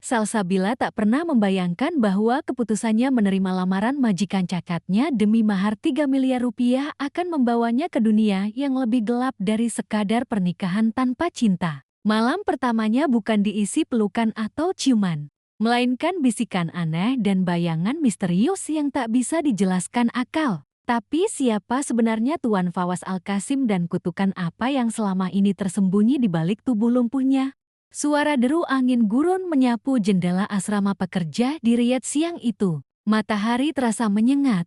Salsabila tak pernah membayangkan bahwa keputusannya menerima lamaran majikan cakatnya demi mahar 3 miliar rupiah akan membawanya ke dunia yang lebih gelap dari sekadar pernikahan tanpa cinta. Malam pertamanya bukan diisi pelukan atau ciuman, melainkan bisikan aneh dan bayangan misterius yang tak bisa dijelaskan akal. Tapi siapa sebenarnya Tuan Fawaz Al-Qasim dan kutukan apa yang selama ini tersembunyi di balik tubuh lumpuhnya? Suara deru angin gurun menyapu jendela asrama pekerja di Riyadh siang itu. Matahari terasa menyengat.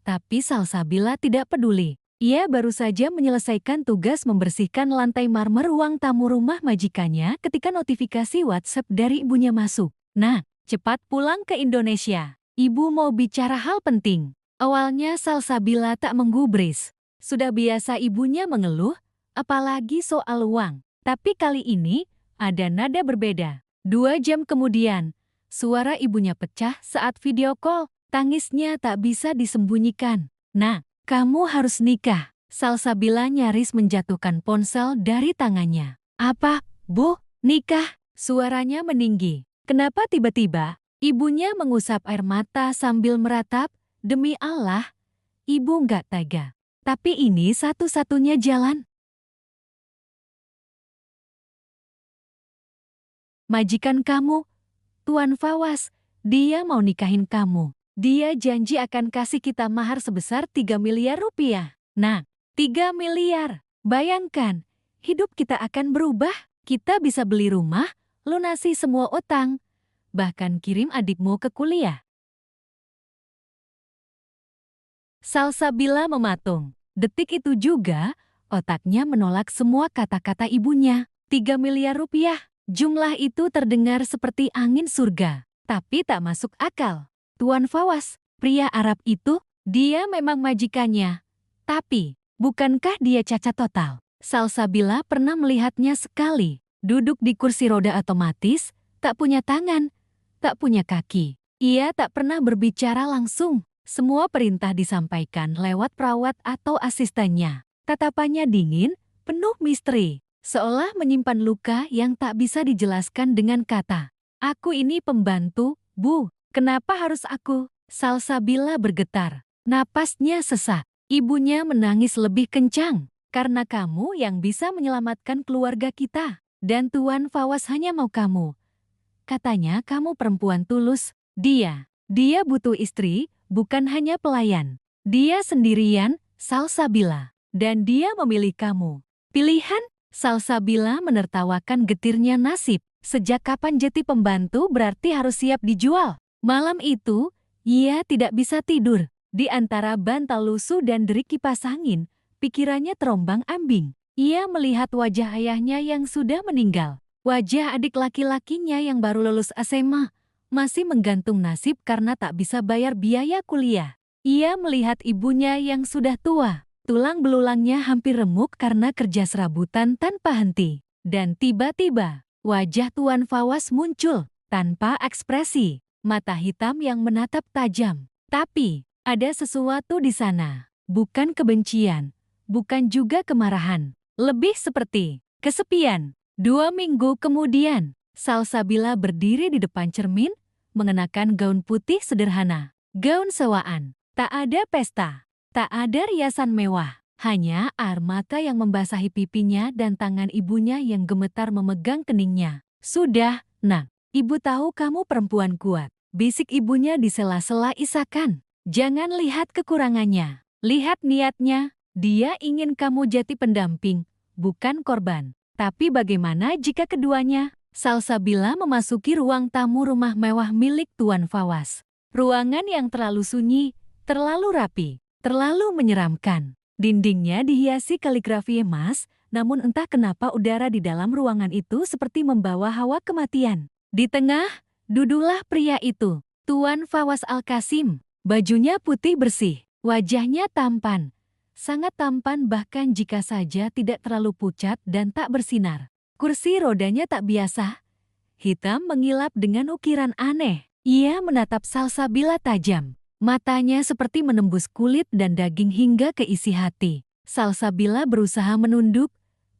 Tapi Salsabila tidak peduli. Ia baru saja menyelesaikan tugas membersihkan lantai marmer ruang tamu rumah majikannya ketika notifikasi WhatsApp dari ibunya masuk. "Nah, cepat pulang ke Indonesia. Ibu mau bicara hal penting." Awalnya Salsabila tak menggubris. Sudah biasa ibunya mengeluh, apalagi soal uang. Tapi kali ini, ada nada berbeda. 2 jam kemudian, suara ibunya pecah saat video call. Tangisnya tak bisa disembunyikan. "Nah, kamu harus nikah." Salsabila nyaris menjatuhkan ponsel dari tangannya. "Apa, Bu? Nikah?" Suaranya meninggi. Kenapa tiba-tiba? Ibunya mengusap air mata sambil meratap. "Demi Allah, Ibu nggak tega. Tapi ini satu-satunya jalan." "Majikan kamu, Tuan Fawaz, dia mau nikahin kamu. Dia janji akan kasih kita mahar sebesar 3 miliar rupiah. Nah, 3 miliar. Bayangkan, hidup kita akan berubah. Kita bisa beli rumah, lunasi semua utang, bahkan kirim adikmu ke kuliah." Salsabila mematung. Detik itu juga, otaknya menolak semua kata-kata ibunya. 3 miliar rupiah. Jumlah itu terdengar seperti angin surga, tapi tak masuk akal. Tuan Fawaz, pria Arab itu, dia memang majikannya. Tapi, bukankah dia cacat total? Salsabila pernah melihatnya sekali. Duduk di kursi roda otomatis, tak punya tangan, tak punya kaki. Ia tak pernah berbicara langsung. Semua perintah disampaikan lewat perawat atau asistennya. Tatapannya dingin, penuh misteri, seolah menyimpan luka yang tak bisa dijelaskan dengan kata. "Aku ini pembantu, Bu. Kenapa harus aku?" Salsabila bergetar. Napasnya sesak. Ibunya menangis lebih kencang. "Karena kamu yang bisa menyelamatkan keluarga kita. Dan Tuan Fawaz hanya mau kamu. Katanya kamu perempuan tulus. Dia butuh istri, bukan hanya pelayan. Dia sendirian, Salsabila. Dan dia memilih kamu. Pilihan?" Salsabila menertawakan getirnya nasib. Sejak kapan jadi pembantu berarti harus siap dijual? Malam itu, ia tidak bisa tidur. Di antara bantal lusuh dan derik kipas angin, pikirannya terombang-ambing. Ia melihat wajah ayahnya yang sudah meninggal. Wajah adik laki-lakinya yang baru lulus SMA. Masih menggantung nasib karena tak bisa bayar biaya kuliah. Ia melihat ibunya yang sudah tua. Tulang belulangnya hampir remuk karena kerja serabutan tanpa henti. Dan tiba-tiba, wajah Tuan Fawaz muncul, tanpa ekspresi, mata hitam yang menatap tajam. Tapi, ada sesuatu di sana. Bukan kebencian, bukan juga kemarahan. Lebih seperti kesepian. 2 minggu kemudian, Salsabila berdiri di depan cermin, mengenakan gaun putih sederhana. Gaun sewaan. Tak ada pesta. Tak ada riasan mewah, hanya air mata yang membasahi pipinya dan tangan ibunya yang gemetar memegang keningnya. "Sudah, Nak. Ibu tahu kamu perempuan kuat," bisik ibunya di sela-sela isakan. "Jangan lihat kekurangannya. Lihat niatnya. Dia ingin kamu jadi pendamping, bukan korban. Tapi bagaimana jika keduanya?" Salsabila memasuki ruang tamu rumah mewah milik Tuan Fawaz. Ruangan yang terlalu sunyi, terlalu rapi, terlalu menyeramkan. Dindingnya dihiasi kaligrafi emas, namun entah kenapa udara di dalam ruangan itu seperti membawa hawa kematian. Di tengah, duduklah pria itu, Tuan Fawaz Al-Qasim. Bajunya putih bersih, wajahnya tampan. Sangat tampan bahkan jika saja tidak terlalu pucat dan tak bersinar. Kursi rodanya tak biasa, hitam mengilap dengan ukiran aneh. Ia menatap Salsabila tajam. Matanya seperti menembus kulit dan daging hingga ke isi hati. Salsabila berusaha menunduk,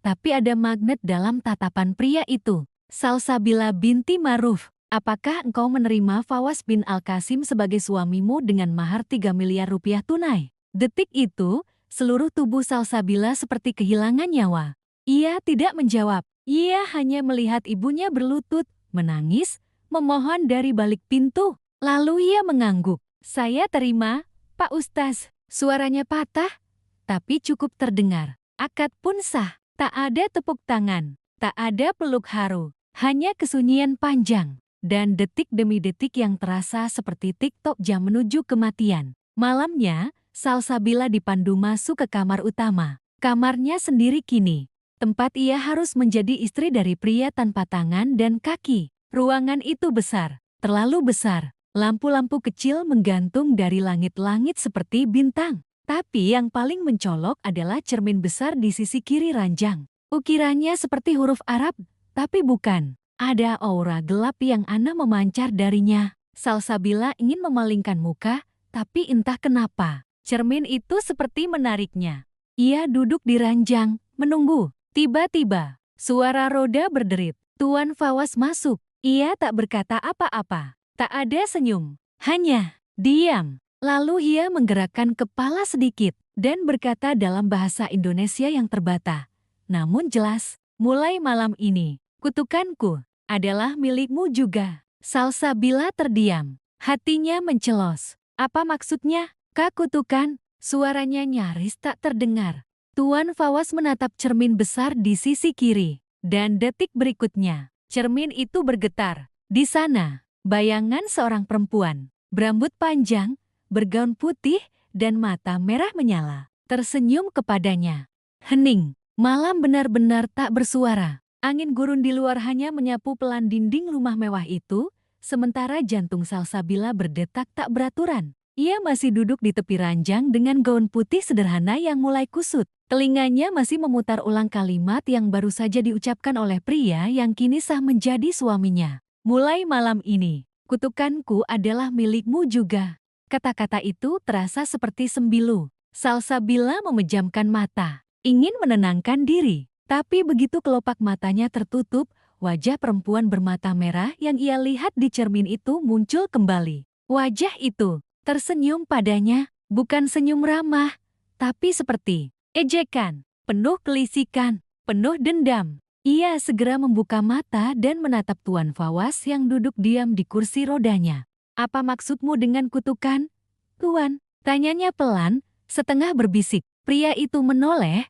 tapi ada magnet dalam tatapan pria itu. Salsabila binti Ma'ruf, Apakah engkau menerima Fawaz bin Al-Qasim sebagai suamimu dengan mahar 3 miliar rupiah tunai? Detik itu, seluruh tubuh Salsabila seperti kehilangan nyawa. Ia tidak menjawab. Ia hanya melihat ibunya berlutut, menangis, memohon dari balik pintu. Lalu ia mengangguk. Saya terima, Pak Ustaz. Suaranya patah, tapi cukup terdengar. Akad pun sah. Tak ada tepuk tangan, tak ada peluk haru. Hanya kesunyian panjang. Dan detik demi detik yang terasa seperti TikTok jam menuju kematian. Malamnya, Salsabila dipandu masuk ke kamar utama. Kamarnya sendiri kini. Tempat ia harus menjadi istri dari pria tanpa tangan dan kaki. Ruangan itu besar, terlalu besar. Lampu-lampu kecil menggantung dari langit-langit seperti bintang. Tapi yang paling mencolok adalah cermin besar di sisi kiri ranjang. Ukirannya seperti huruf Arab, tapi bukan. Ada aura gelap yang aneh memancar darinya. Salsabila ingin memalingkan muka, tapi entah kenapa. Cermin itu seperti menariknya. Ia duduk di ranjang, menunggu. Tiba-tiba, suara roda berderit. Tuan Fawaz masuk. Ia tak berkata apa-apa. Tak ada senyum. Hanya diam. Lalu ia menggerakkan kepala sedikit dan berkata dalam bahasa Indonesia yang terbata, namun jelas, mulai malam ini, kutukanku adalah milikmu juga. Salsabila terdiam. Hatinya mencelos. Apa maksudnya? Kak kutukan? Suaranya nyaris tak terdengar. Tuan Fawaz menatap cermin besar di sisi kiri. Dan detik berikutnya, cermin itu bergetar. Di sana, bayangan seorang perempuan, berambut panjang, bergaun putih, dan mata merah menyala, tersenyum kepadanya. Hening, malam benar-benar tak bersuara. Angin gurun di luar hanya menyapu pelan dinding rumah mewah itu, sementara jantung Salsabila berdetak tak beraturan. Ia masih duduk di tepi ranjang dengan gaun putih sederhana yang mulai kusut. Telinganya masih memutar ulang kalimat yang baru saja diucapkan oleh pria yang kini sah menjadi suaminya. Mulai malam ini, kutukanku adalah milikmu juga. Kata-kata itu terasa seperti sembilu. Salsabila memejamkan mata, ingin menenangkan diri. Tapi begitu kelopak matanya tertutup, wajah perempuan bermata merah yang ia lihat di cermin itu muncul kembali. Wajah itu tersenyum padanya, bukan senyum ramah, tapi seperti ejekan, penuh kelisikan, penuh dendam. Ia segera membuka mata dan menatap Tuan Fawaz yang duduk diam di kursi rodanya. Apa maksudmu dengan kutukan? Tuan, tanyanya pelan, setengah berbisik. Pria itu menoleh,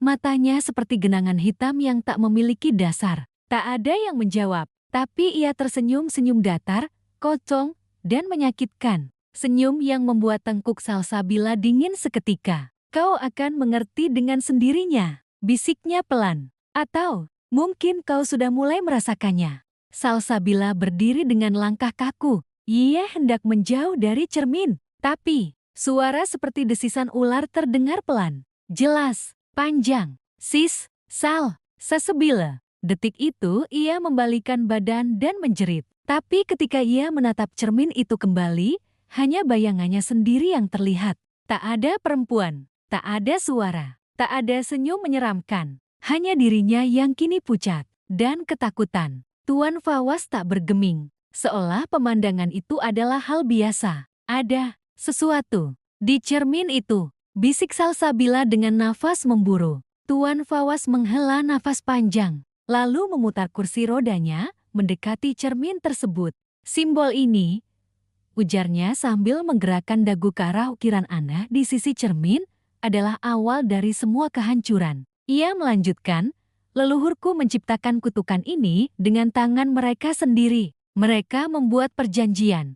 matanya seperti genangan hitam yang tak memiliki dasar. Tak ada yang menjawab, tapi ia tersenyum senyum datar, kocong, dan menyakitkan. Senyum yang membuat tengkuk Salsabila dingin seketika. Kau akan mengerti dengan sendirinya, bisiknya pelan. Atau, mungkin kau sudah mulai merasakannya. Salsabila berdiri dengan langkah kaku. Ia hendak menjauh dari cermin. Tapi, suara seperti desisan ular terdengar pelan. Jelas, panjang. Sis, Sal, Salsabila. Detik itu ia membalikan badan dan menjerit. Tapi ketika ia menatap cermin itu kembali, hanya bayangannya sendiri yang terlihat. Tak ada perempuan, tak ada suara, tak ada senyum menyeramkan. Hanya dirinya yang kini pucat dan ketakutan. Tuan Fawaz tak bergeming, seolah pemandangan itu adalah hal biasa. Ada sesuatu di cermin itu, bisik Salsabila dengan nafas memburu. Tuan Fawaz menghela nafas panjang, lalu memutar kursi rodanya mendekati cermin tersebut. Simbol ini, ujarnya sambil menggerakkan dagu ke arah ukiran aneh di sisi cermin, adalah awal dari semua kehancuran. Ia melanjutkan, leluhurku menciptakan kutukan ini dengan tangan mereka sendiri. Mereka membuat perjanjian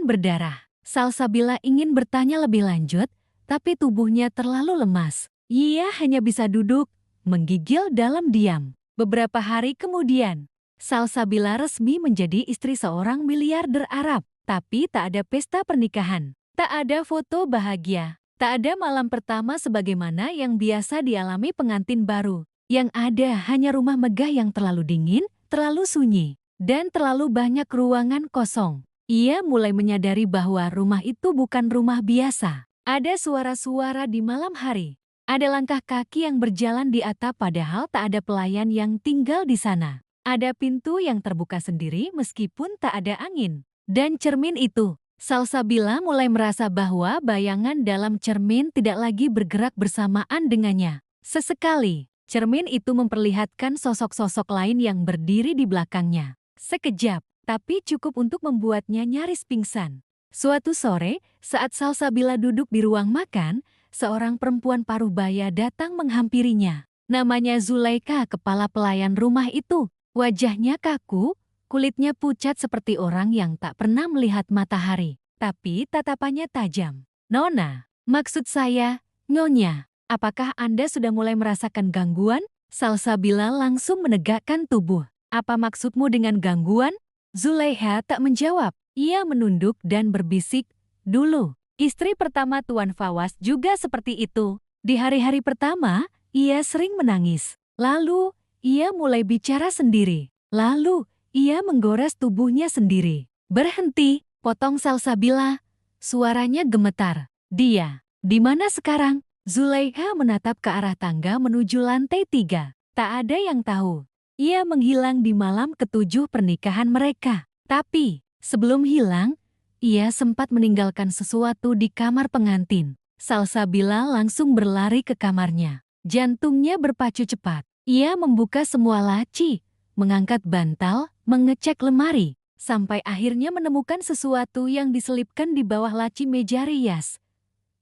berdarah. Salsabila ingin bertanya lebih lanjut, tapi tubuhnya terlalu lemas. Ia hanya bisa duduk, menggigil dalam diam. Beberapa hari kemudian, Salsabila resmi menjadi istri seorang miliarder Arab. Tapi tak ada pesta pernikahan, tak ada foto bahagia, tak ada malam pertama sebagaimana yang biasa dialami pengantin baru. Yang ada hanya rumah megah yang terlalu dingin, terlalu sunyi, dan terlalu banyak ruangan kosong. Ia mulai menyadari bahwa rumah itu bukan rumah biasa. Ada suara-suara di malam hari, ada langkah kaki yang berjalan di atap padahal tak ada pelayan yang tinggal di sana. Ada pintu yang terbuka sendiri meskipun tak ada angin. Dan cermin itu, Salsabila mulai merasa bahwa bayangan dalam cermin tidak lagi bergerak bersamaan dengannya. Sesekali, cermin itu memperlihatkan sosok-sosok lain yang berdiri di belakangnya. Sekejap, tapi cukup untuk membuatnya nyaris pingsan. Suatu sore, saat Salsabila duduk di ruang makan, seorang perempuan parubaya datang menghampirinya. Namanya Zulaika, kepala pelayan rumah itu. Wajahnya kaku, kulitnya pucat seperti orang yang tak pernah melihat matahari. Tapi tatapannya tajam. Nona, maksud saya, Nyonya, apakah Anda sudah mulai merasakan gangguan? Salsabila langsung menegakkan tubuh. Apa maksudmu dengan gangguan? Zulaiha tak menjawab. Ia menunduk dan berbisik, dulu. Istri pertama Tuan Fawaz juga seperti itu. Di hari-hari pertama, ia sering menangis. Lalu, ia mulai bicara sendiri. Lalu, ia menggores tubuhnya sendiri. Berhenti, potong Salsabila. Suaranya gemetar. Dia, di mana sekarang? Zulaiha menatap ke arah tangga menuju lantai 3. Tak ada yang tahu. Ia menghilang di malam ke-7 pernikahan mereka. Tapi, sebelum hilang, ia sempat meninggalkan sesuatu di kamar pengantin. Salsabila langsung berlari ke kamarnya. Jantungnya berpacu cepat. Ia membuka semua laci, mengangkat bantal, mengecek lemari, sampai akhirnya menemukan sesuatu yang diselipkan di bawah laci meja rias.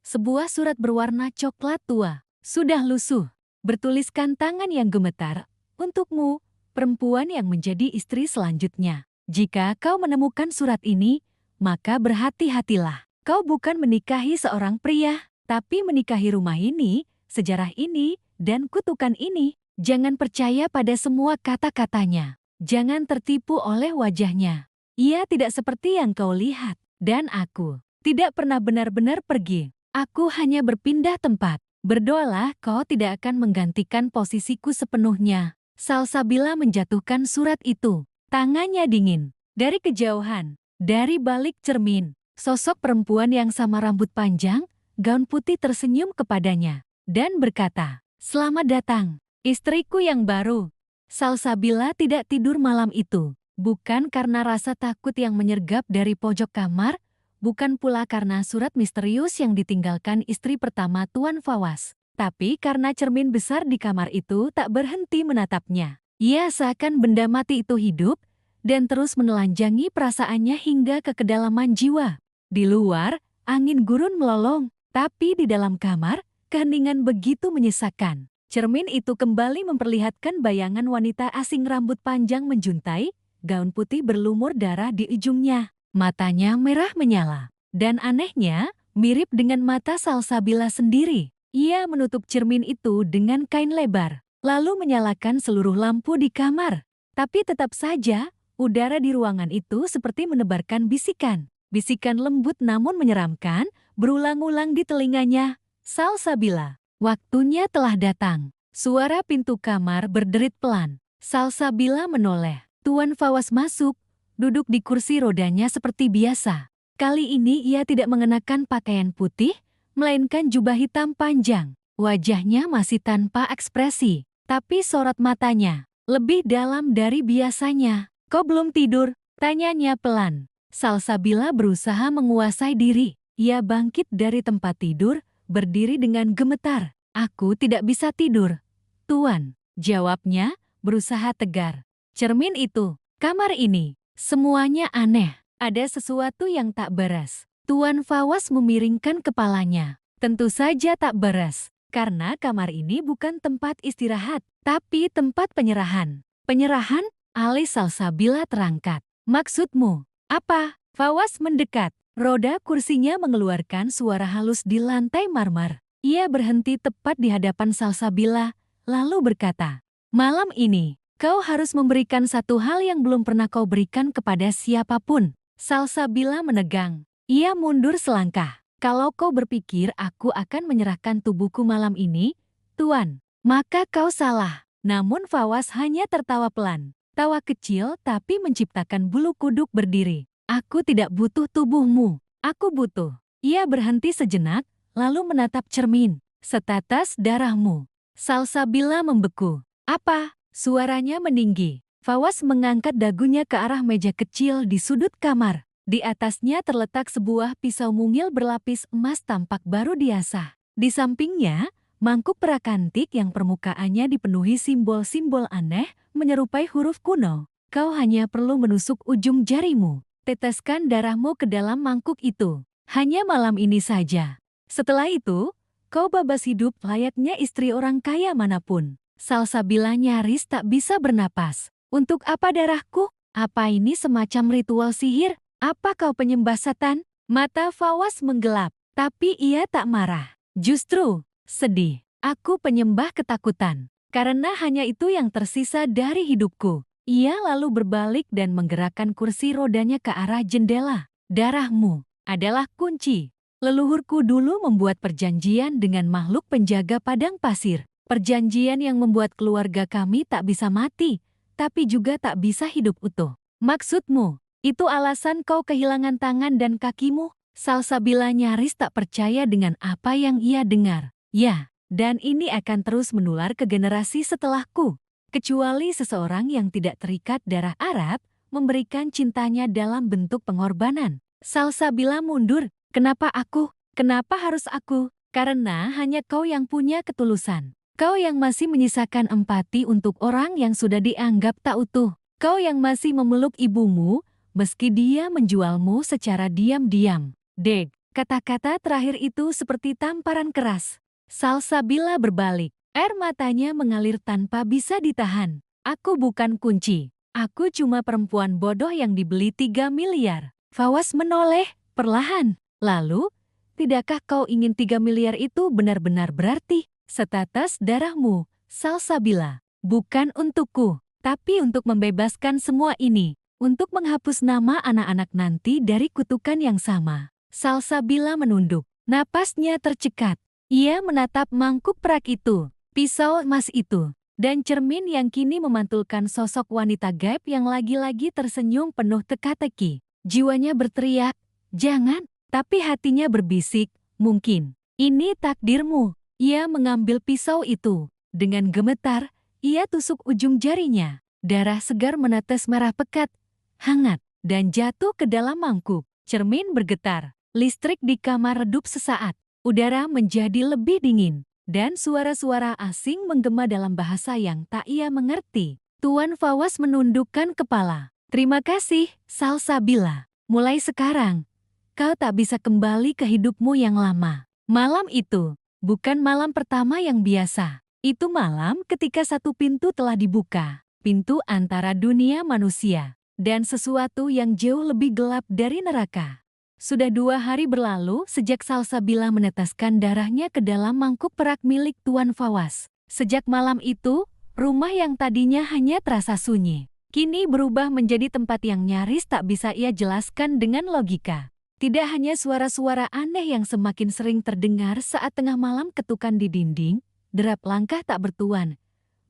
Sebuah surat berwarna coklat tua, sudah lusuh, bertuliskan tangan yang gemetar, "Untukmu, perempuan yang menjadi istri selanjutnya. Jika kau menemukan surat ini, maka berhati-hatilah. Kau bukan menikahi seorang pria, tapi menikahi rumah ini, sejarah ini, dan kutukan ini. Jangan percaya pada semua kata-katanya. Jangan tertipu oleh wajahnya. Ia tidak seperti yang kau lihat. Dan aku tidak pernah benar-benar pergi. Aku hanya berpindah tempat. Berdoalah kau tidak akan menggantikan posisiku sepenuhnya." Salsabila menjatuhkan surat itu. Tangannya dingin. Dari kejauhan, dari balik cermin, sosok perempuan yang sama rambut panjang, gaun putih tersenyum kepadanya. Dan berkata, "Selamat datang, istriku yang baru." Salsabila tidak tidur malam itu, bukan karena rasa takut yang menyergap dari pojok kamar, bukan pula karena surat misterius yang ditinggalkan istri pertama Tuan Fawaz, tapi karena cermin besar di kamar itu tak berhenti menatapnya. Ia seakan benda mati itu hidup, dan terus menelanjangi perasaannya hingga ke kedalaman jiwa. Di luar, angin gurun melolong, tapi di dalam kamar, keheningan begitu menyesakkan. Cermin itu kembali memperlihatkan bayangan wanita asing rambut panjang menjuntai, gaun putih berlumur darah di ujungnya. Matanya merah menyala. Dan anehnya, mirip dengan mata Salsabila sendiri. Ia menutup cermin itu dengan kain lebar, lalu menyalakan seluruh lampu di kamar. Tapi tetap saja, udara di ruangan itu seperti menebarkan bisikan. Bisikan lembut namun menyeramkan, berulang-ulang di telinganya. "Salsabila, waktunya telah datang." Suara pintu kamar berderit pelan. Salsabila menoleh. Tuan Fawaz masuk, duduk di kursi rodanya seperti biasa. Kali ini ia tidak mengenakan pakaian putih, melainkan jubah hitam panjang. Wajahnya masih tanpa ekspresi, tapi sorot matanya lebih dalam dari biasanya. "Kau belum tidur?" tanyanya pelan. Salsabila berusaha menguasai diri. Ia bangkit dari tempat tidur, berdiri dengan gemetar. "Aku tidak bisa tidur, Tuan," jawabnya, berusaha tegar. Cermin itu, kamar ini, semuanya aneh. Ada sesuatu yang tak beres. Tuan Fawaz memiringkan kepalanya. Tentu saja tak beres, karena kamar ini bukan tempat istirahat, tapi tempat penyerahan. "Penyerahan?" alis Salsabila terangkat. "Maksudmu apa?" Fawaz mendekat. Roda kursinya mengeluarkan suara halus di lantai marmer. Ia berhenti tepat di hadapan Salsabila, lalu berkata, "Malam ini, kau harus memberikan satu hal yang belum pernah kau berikan kepada siapapun." Salsabila menegang. Ia mundur selangkah. "Kalau kau berpikir aku akan menyerahkan tubuhku malam ini, Tuan, maka kau salah." Namun Fawaz hanya tertawa pelan. Tawa kecil tapi menciptakan bulu kuduk berdiri. "Aku tidak butuh tubuhmu. Aku butuh." Ia berhenti sejenak, lalu menatap cermin. "Setetes darahmu." Salsabila membeku. "Apa?" Suaranya meninggi. Fawaz mengangkat dagunya ke arah meja kecil di sudut kamar. Di atasnya terletak sebuah pisau mungil berlapis emas tampak baru diasah. Di sampingnya, mangkuk perak antik yang permukaannya dipenuhi simbol-simbol aneh menyerupai huruf kuno. Kau hanya perlu menusuk ujung jarimu. Teteskan darahmu ke dalam mangkuk itu. Hanya malam ini saja. Setelah itu, kau babas hidup layaknya istri orang kaya manapun. Salsabila nyaris tak bisa bernapas. Untuk apa darahku? Apa ini semacam ritual sihir? Apa kau penyembah setan? Mata Fawaz menggelap, tapi ia tak marah. Justru, sedih. Aku penyembah ketakutan. Karena hanya itu yang tersisa dari hidupku. Ia lalu berbalik dan menggerakkan kursi rodanya ke arah jendela. Darahmu adalah kunci. Leluhurku dulu membuat perjanjian dengan makhluk penjaga padang pasir. Perjanjian yang membuat keluarga kami tak bisa mati, tapi juga tak bisa hidup utuh. Maksudmu, itu alasan kau kehilangan tangan dan kakimu? Salsabila nyaris tak percaya dengan apa yang ia dengar. Ya, dan ini akan terus menular ke generasi setelahku. Kecuali seseorang yang tidak terikat darah Arab, memberikan cintanya dalam bentuk pengorbanan. Salsabila mundur. Kenapa aku? Kenapa harus aku? Karena hanya kau yang punya ketulusan. Kau yang masih menyisakan empati untuk orang yang sudah dianggap tak utuh. Kau yang masih memeluk ibumu, meski dia menjualmu secara diam-diam. Deg, kata-kata terakhir itu seperti tamparan keras. Salsabila berbalik. Air matanya mengalir tanpa bisa ditahan. Aku bukan kunci. Aku cuma perempuan bodoh yang dibeli 3 miliar. Fawaz menoleh, perlahan. Lalu, tidakkah kau ingin 3 miliar itu benar-benar berarti? Setetes darahmu, Salsabila. Bukan untukku, tapi untuk membebaskan semua ini. Untuk menghapus nama anak-anak nanti dari kutukan yang sama. Salsabila menunduk. Napasnya tercekat. Ia menatap mangkuk perak itu. Pisau emas itu, dan cermin yang kini memantulkan sosok wanita gaib yang lagi-lagi tersenyum penuh teka-teki. Jiwanya berteriak, jangan, tapi hatinya berbisik, mungkin. Ini takdirmu. Ia mengambil pisau itu. Dengan gemetar, ia tusuk ujung jarinya. Darah segar menetes merah pekat, hangat, dan jatuh ke dalam mangkuk. Cermin bergetar. Listrik di kamar redup sesaat. Udara menjadi lebih dingin. Dan suara-suara asing menggema dalam bahasa yang tak ia mengerti. Tuan Fawaz menundukkan kepala. Terima kasih, Salsabila. Mulai sekarang, kau tak bisa kembali ke hidupmu yang lama. Malam itu, bukan malam pertama yang biasa. Itu malam ketika satu pintu telah dibuka. Pintu antara dunia manusia dan sesuatu yang jauh lebih gelap dari neraka. Sudah 2 hari berlalu sejak Salsabila meneteskan darahnya ke dalam mangkuk perak milik Tuan Fawaz. Sejak malam itu, rumah yang tadinya hanya terasa sunyi, kini berubah menjadi tempat yang nyaris tak bisa ia jelaskan dengan logika. Tidak hanya suara-suara aneh yang semakin sering terdengar saat tengah malam ketukan di dinding, derap langkah tak bertuan,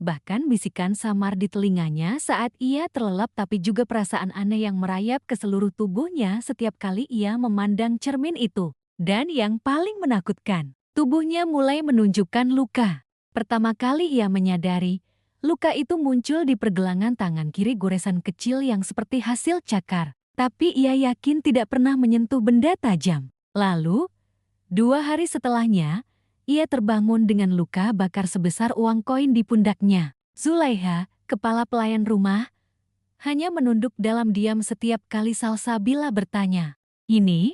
bahkan bisikan samar di telinganya saat ia terlelap, tapi juga perasaan aneh yang merayap ke seluruh tubuhnya setiap kali ia memandang cermin itu. Dan yang paling menakutkan, tubuhnya mulai menunjukkan luka. Pertama kali ia menyadari, luka itu muncul di pergelangan tangan kiri, goresan kecil yang seperti hasil cakar. Tapi ia yakin tidak pernah menyentuh benda tajam. Lalu, 2 hari setelahnya, ia terbangun dengan luka bakar sebesar uang koin di pundaknya. Zulaiha, kepala pelayan rumah, hanya menunduk dalam diam setiap kali Salsabila bertanya. Ini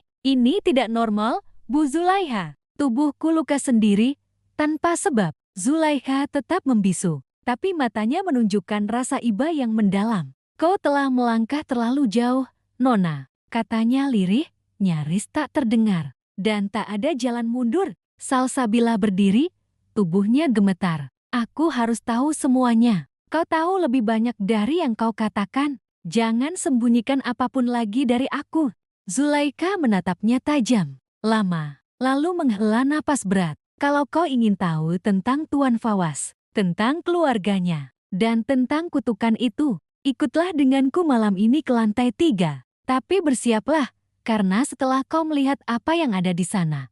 tidak normal, Bu Zulaiha. Tubuhku luka sendiri, tanpa sebab. Zulaiha tetap membisu, tapi matanya menunjukkan rasa iba yang mendalam. Kau telah melangkah terlalu jauh, Nona, katanya lirih, nyaris tak terdengar. Dan tak ada jalan mundur. Salsabila berdiri, tubuhnya gemetar. Aku harus tahu semuanya. Kau tahu lebih banyak dari yang kau katakan. Jangan sembunyikan apapun lagi dari aku. Zulaika menatapnya tajam, lama, lalu menghela napas berat. Kalau kau ingin tahu tentang Tuan Fawaz, tentang keluarganya, dan tentang kutukan itu, ikutlah denganku malam ini ke lantai 3. Tapi bersiaplah, karena setelah kau melihat apa yang ada di sana,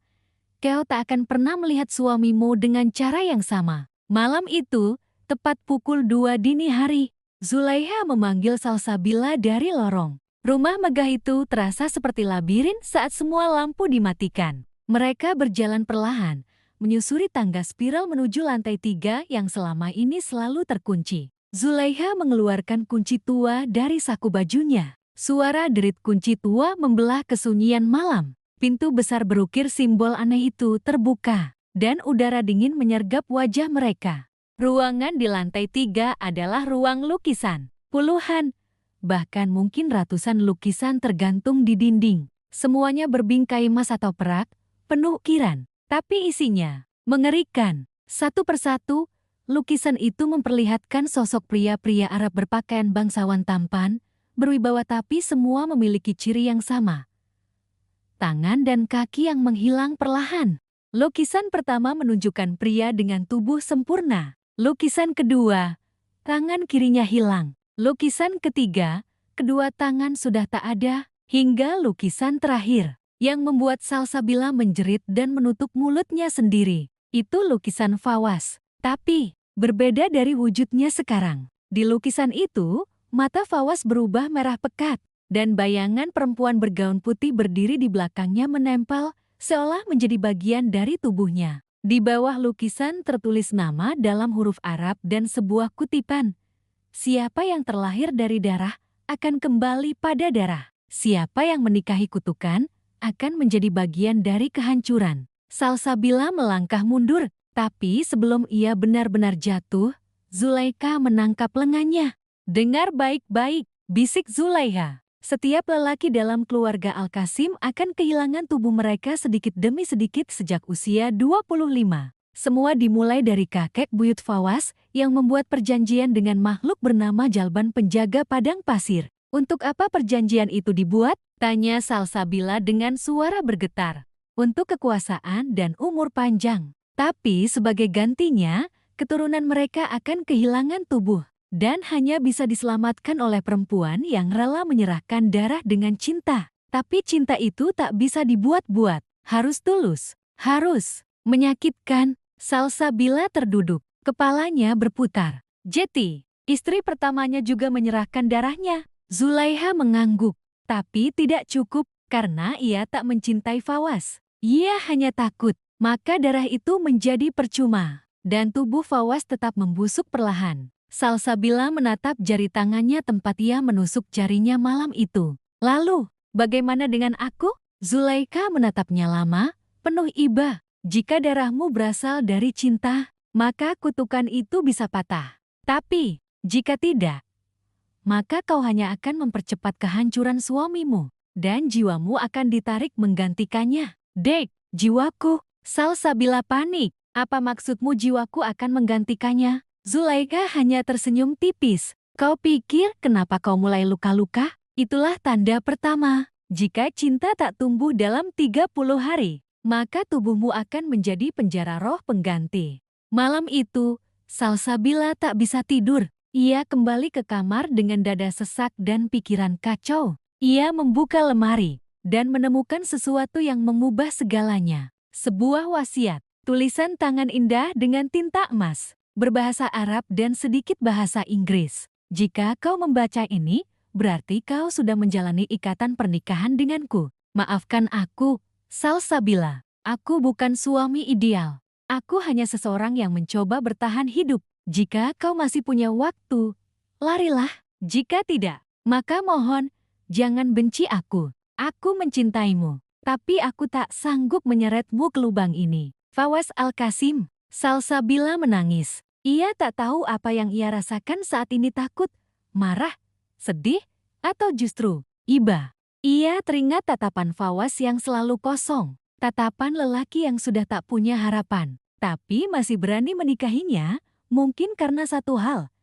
kau tak akan pernah melihat suamimu dengan cara yang sama. Malam itu, tepat pukul 2 dini hari, Zulaiha memanggil Salsabila dari lorong. Rumah megah itu terasa seperti labirin saat semua lampu dimatikan. Mereka berjalan perlahan, menyusuri tangga spiral menuju lantai 3 yang selama ini selalu terkunci. Zulaiha mengeluarkan kunci tua dari saku bajunya. Suara derit kunci tua membelah kesunyian malam. Pintu besar berukir simbol aneh itu terbuka, dan udara dingin menyergap wajah mereka. Ruangan di lantai 3 adalah ruang lukisan. Puluhan, bahkan mungkin ratusan lukisan tergantung di dinding. Semuanya berbingkai emas atau perak, penuh ukiran. Tapi isinya mengerikan. Satu persatu, lukisan itu memperlihatkan sosok pria-pria Arab berpakaian bangsawan tampan, berwibawa tapi semua memiliki ciri yang sama. Tangan dan kaki yang menghilang perlahan. Lukisan pertama menunjukkan pria dengan tubuh sempurna. Lukisan kedua, tangan kirinya hilang. Lukisan ketiga, kedua tangan sudah tak ada. Hingga lukisan terakhir, yang membuat Salsabila menjerit dan menutup mulutnya sendiri. Itu lukisan Fawaz. Tapi, berbeda dari wujudnya sekarang. Di lukisan itu, mata Fawaz berubah merah pekat, dan bayangan perempuan bergaun putih berdiri di belakangnya menempel, seolah menjadi bagian dari tubuhnya. Di bawah lukisan tertulis nama dalam huruf Arab dan sebuah kutipan. Siapa yang terlahir dari darah, akan kembali pada darah. Siapa yang menikahi kutukan, akan menjadi bagian dari kehancuran. Salsabila melangkah mundur, tapi sebelum ia benar-benar jatuh, Zulaikha menangkap lengannya. Dengar baik-baik, bisik Zulaiha. Setiap lelaki dalam keluarga Al-Qasim akan kehilangan tubuh mereka sedikit demi sedikit sejak usia 25. Semua dimulai dari kakek buyut Fawaz yang membuat perjanjian dengan makhluk bernama Jalban penjaga padang pasir. Untuk apa perjanjian itu dibuat? Tanya Salsabila dengan suara bergetar. Untuk kekuasaan dan umur panjang. Tapi sebagai gantinya, keturunan mereka akan kehilangan tubuh. Dan hanya bisa diselamatkan oleh perempuan yang rela menyerahkan darah dengan cinta. Tapi cinta itu tak bisa dibuat-buat. Harus tulus. Harus menyakitkan. Salsabila terduduk. Kepalanya berputar. Jeti, istri pertamanya juga menyerahkan darahnya. Zulaiha mengangguk. Tapi tidak cukup karena ia tak mencintai Fawaz. Ia hanya takut. Maka darah itu menjadi percuma. Dan tubuh Fawaz tetap membusuk perlahan. Salsabila menatap jari tangannya tempat ia menusuk jarinya malam itu. Lalu, bagaimana dengan aku? Zulaikha menatapnya lama, penuh iba. Jika darahmu berasal dari cinta, maka kutukan itu bisa patah. Tapi, jika tidak, maka kau hanya akan mempercepat kehancuran suamimu. Dan jiwamu akan ditarik menggantikannya. Dek, jiwaku. Salsabila panik. Apa maksudmu jiwaku akan menggantikannya? Zulaikha hanya tersenyum tipis. Kau pikir kenapa kau mulai luka-luka? Itulah tanda pertama. Jika cinta tak tumbuh dalam 30 hari, maka tubuhmu akan menjadi penjara roh pengganti. Malam itu, Salsabila tak bisa tidur. Ia kembali ke kamar dengan dada sesak dan pikiran kacau. Ia membuka lemari dan menemukan sesuatu yang mengubah segalanya. Sebuah wasiat, tulisan tangan indah dengan tinta emas. Berbahasa Arab dan sedikit bahasa Inggris. Jika kau membaca ini, berarti kau sudah menjalani ikatan pernikahan denganku. Maafkan aku, Salsabila. Aku bukan suami ideal. Aku hanya seseorang yang mencoba bertahan hidup. Jika kau masih punya waktu, larilah. Jika tidak, maka mohon, jangan benci aku. Aku mencintaimu, tapi aku tak sanggup menyeretmu ke lubang ini. Fawaz Al-Qasim. Salsabila menangis. Ia tak tahu apa yang ia rasakan saat ini, takut, marah, sedih, atau justru iba. Ia teringat tatapan Fawaz yang selalu kosong. Tatapan lelaki yang sudah tak punya harapan. Tapi masih berani menikahinya, mungkin karena satu hal.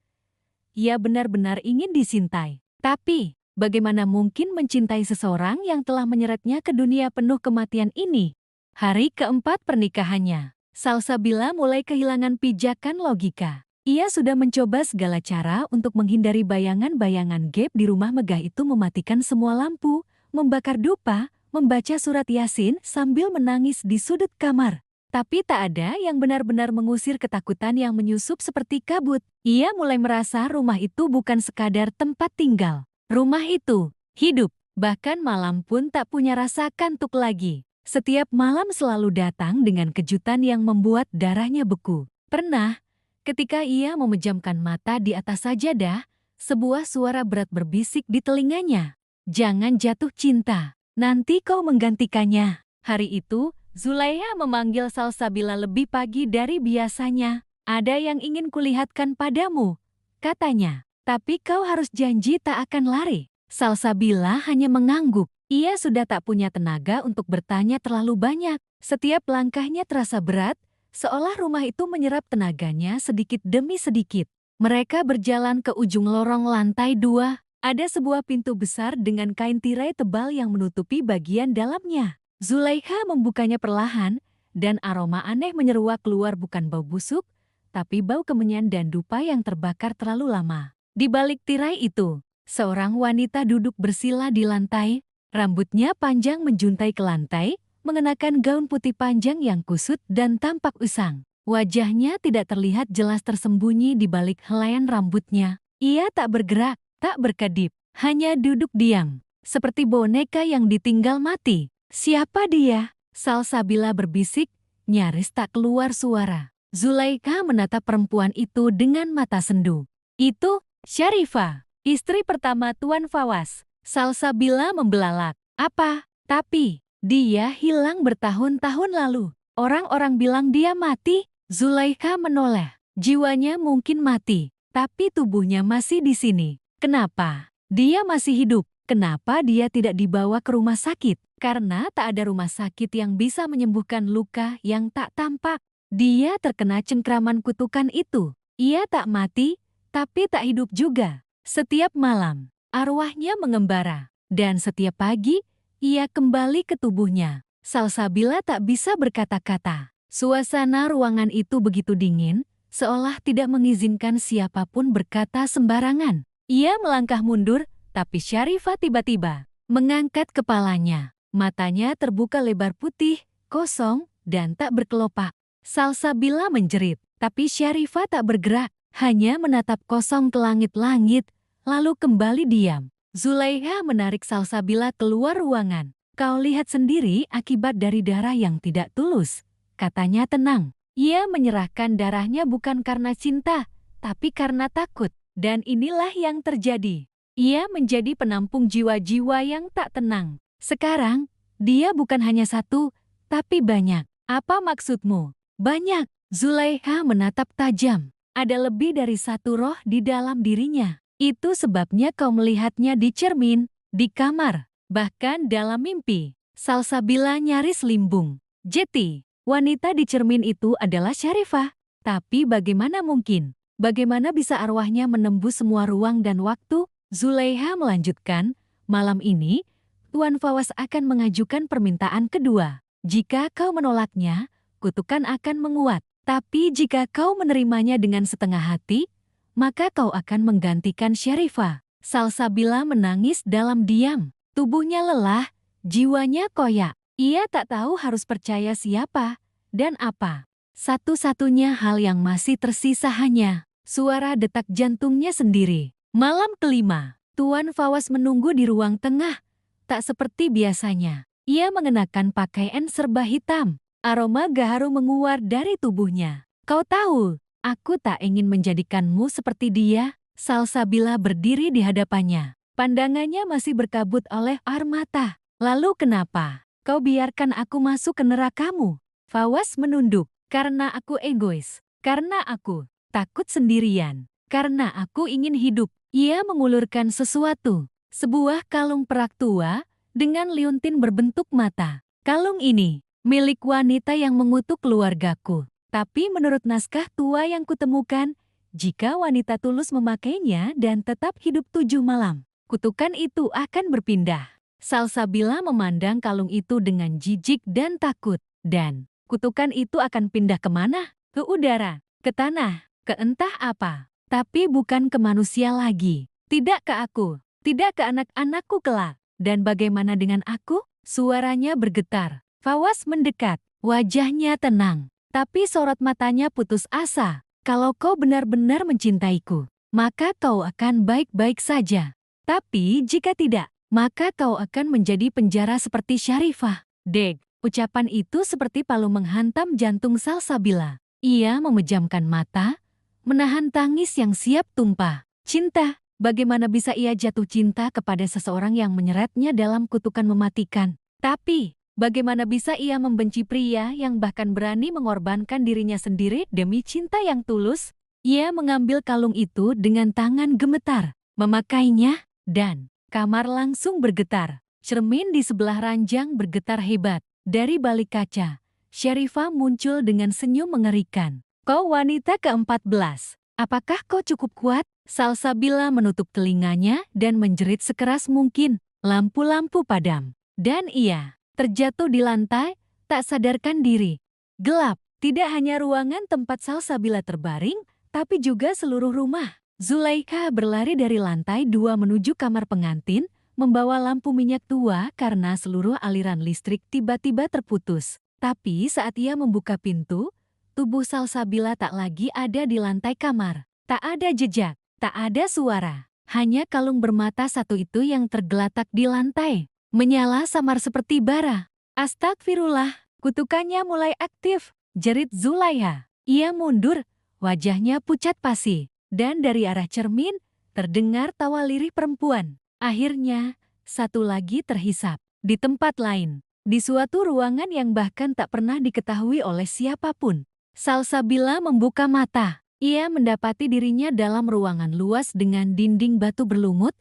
Ia benar-benar ingin dicintai. Tapi, bagaimana mungkin mencintai seseorang yang telah menyeretnya ke dunia penuh kematian ini? Hari keempat pernikahannya. Salsabila mulai kehilangan pijakan logika. Ia sudah mencoba segala cara untuk menghindari bayangan-bayangan gaib di rumah megah itu, mematikan semua lampu, membakar dupa, membaca surat Yasin sambil menangis di sudut kamar. Tapi tak ada yang benar-benar mengusir ketakutan yang menyusup seperti kabut. Ia mulai merasa rumah itu bukan sekadar tempat tinggal. Rumah itu hidup, bahkan malam pun tak punya rasa kantuk lagi. Setiap malam selalu datang dengan kejutan yang membuat darahnya beku. Pernah, ketika ia memejamkan mata di atas sajadah, sebuah suara berat berbisik di telinganya. Jangan jatuh cinta, nanti kau menggantikannya. Hari itu, Zulaiha memanggil Salsabila lebih pagi dari biasanya. Ada yang ingin kulihatkan padamu, katanya. Tapi kau harus janji tak akan lari. Salsabila hanya mengangguk. Ia sudah tak punya tenaga untuk bertanya terlalu banyak. Setiap langkahnya terasa berat, seolah rumah itu menyerap tenaganya sedikit demi sedikit. Mereka berjalan ke ujung lorong lantai 2. Ada sebuah pintu besar dengan kain tirai tebal yang menutupi bagian dalamnya. Zulaiha membukanya perlahan, dan aroma aneh menyeruak keluar, bukan bau busuk, tapi bau kemenyan dan dupa yang terbakar terlalu lama. Di balik tirai itu, seorang wanita duduk bersila di lantai, rambutnya panjang menjuntai ke lantai, mengenakan gaun putih panjang yang kusut dan tampak usang. Wajahnya tidak terlihat jelas, tersembunyi di balik helaian rambutnya. Ia tak bergerak, tak berkedip, hanya duduk diam, seperti boneka yang ditinggal mati. Siapa dia? Salsabila berbisik, nyaris tak keluar suara. Zulaiha menatap perempuan itu dengan mata sendu. Itu Syarifah, istri pertama Tuan Fawaz. Salsabila membelalak. Apa? Tapi, dia hilang bertahun-tahun lalu. Orang-orang bilang dia mati. Zulaiha menoleh. Jiwanya mungkin mati, tapi tubuhnya masih di sini. Kenapa? Dia masih hidup. Kenapa dia tidak dibawa ke rumah sakit? Karena tak ada rumah sakit yang bisa menyembuhkan luka yang tak tampak. Dia terkena cengkraman kutukan itu. Ia tak mati, tapi tak hidup juga. Setiap malam, arwahnya mengembara. Dan setiap pagi, ia kembali ke tubuhnya. Salsabila tak bisa berkata-kata. Suasana ruangan itu begitu dingin, seolah tidak mengizinkan siapapun berkata sembarangan. Ia melangkah mundur, tapi Syarifah tiba-tiba mengangkat kepalanya. Matanya terbuka lebar, putih, kosong, dan tak berkelopak. Salsabila menjerit, tapi Syarifah tak bergerak, hanya menatap kosong ke langit-langit, lalu kembali diam. Zulaiha menarik Salsabila keluar ruangan. Kau lihat sendiri akibat dari darah yang tidak tulus, katanya tenang. Ia menyerahkan darahnya bukan karena cinta, tapi karena takut. Dan inilah yang terjadi. Ia menjadi penampung jiwa-jiwa yang tak tenang. Sekarang, dia bukan hanya satu, tapi banyak. Apa maksudmu? Banyak. Zulaiha menatap tajam. Ada lebih dari satu roh di dalam dirinya. Itu sebabnya kau melihatnya di cermin, di kamar, bahkan dalam mimpi. Salsabila nyaris limbung. Jeti, wanita di cermin itu adalah Syarifah. Tapi bagaimana mungkin? Bagaimana bisa arwahnya menembus semua ruang dan waktu? Zulaiha melanjutkan, malam ini, Tuan Fawaz akan mengajukan permintaan kedua. Jika kau menolaknya, kutukan akan menguat. Tapi jika kau menerimanya dengan setengah hati, maka kau akan menggantikan Syarifah. Salsabila menangis dalam diam. Tubuhnya lelah, jiwanya koyak. Ia tak tahu harus percaya siapa dan apa. Satu-satunya hal yang masih tersisa hanya suara detak jantungnya sendiri. Malam kelima, Tuan Fawaz menunggu di ruang tengah. Tak seperti biasanya, ia mengenakan pakaian serba hitam. Aroma gaharu menguar dari tubuhnya. Kau tahu, aku tak ingin menjadikanmu seperti dia. Salsabila berdiri di hadapannya. Pandangannya masih berkabut oleh air mata. Lalu kenapa? Kau biarkan aku masuk ke nerakamu? Fawaz menunduk. Karena aku egois. Karena aku takut sendirian. Karena aku ingin hidup. Ia mengulurkan sesuatu. Sebuah kalung perak tua dengan liontin berbentuk mata. Kalung ini milik wanita yang mengutuk keluargaku. Tapi menurut naskah tua yang kutemukan, jika wanita tulus memakainya dan tetap hidup 7 malam, kutukan itu akan berpindah. Salsabila memandang kalung itu dengan jijik dan takut. Dan kutukan itu akan pindah kemana? Ke udara, ke tanah, ke entah apa. Tapi bukan ke manusia lagi. Tidak ke aku. Tidak ke anak-anakku kelak. Dan bagaimana dengan aku? Suaranya bergetar. Fawaz mendekat. Wajahnya tenang, tapi sorot matanya putus asa. Kalau kau benar-benar mencintaiku, maka kau akan baik-baik saja. Tapi jika tidak, maka kau akan menjadi penjara seperti Syarifah. Deg, ucapan itu seperti palu menghantam jantung Salsabila. Ia memejamkan mata, menahan tangis yang siap tumpah. Cinta, bagaimana bisa ia jatuh cinta kepada seseorang yang menyeretnya dalam kutukan mematikan? Tapi, bagaimana bisa ia membenci pria yang bahkan berani mengorbankan dirinya sendiri demi cinta yang tulus? Ia mengambil kalung itu dengan tangan gemetar, memakainya, dan kamar langsung bergetar. Cermin di sebelah ranjang bergetar hebat. Dari balik kaca, Syarifah muncul dengan senyum mengerikan. Kau wanita ke-14. Apakah kau cukup kuat? Salsabila menutup telinganya dan menjerit sekeras mungkin. Lampu-lampu padam. Dan ia terjatuh di lantai, tak sadarkan diri. Gelap, tidak hanya ruangan tempat Salsabila terbaring, tapi juga seluruh rumah. Zulaikha berlari dari lantai 2 menuju kamar pengantin, membawa lampu minyak tua karena seluruh aliran listrik tiba-tiba terputus. Tapi saat ia membuka pintu, tubuh Salsabila tak lagi ada di lantai kamar. Tak ada jejak, tak ada suara. Hanya kalung bermata satu itu yang tergeletak di lantai, menyala samar seperti bara. Astagfirullah, kutukannya mulai aktif, jerit Zulaikha. Ia mundur, wajahnya pucat pasi, dan dari arah cermin, terdengar tawa lirih perempuan. Akhirnya, satu lagi terhisap. Di tempat lain, di suatu ruangan yang bahkan tak pernah diketahui oleh siapapun, Salsabila membuka mata. Ia mendapati dirinya dalam ruangan luas dengan dinding batu berlumut,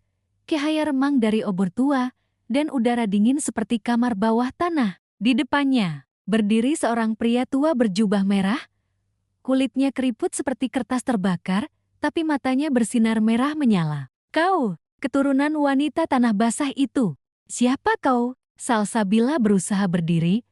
cahaya remang dari obor tua, dan udara dingin seperti kamar bawah tanah. Di depannya, berdiri seorang pria tua berjubah merah, kulitnya keriput seperti kertas terbakar, tapi matanya bersinar merah menyala. Kau, keturunan wanita tanah basah itu. Siapa kau? Salsabila berusaha berdiri,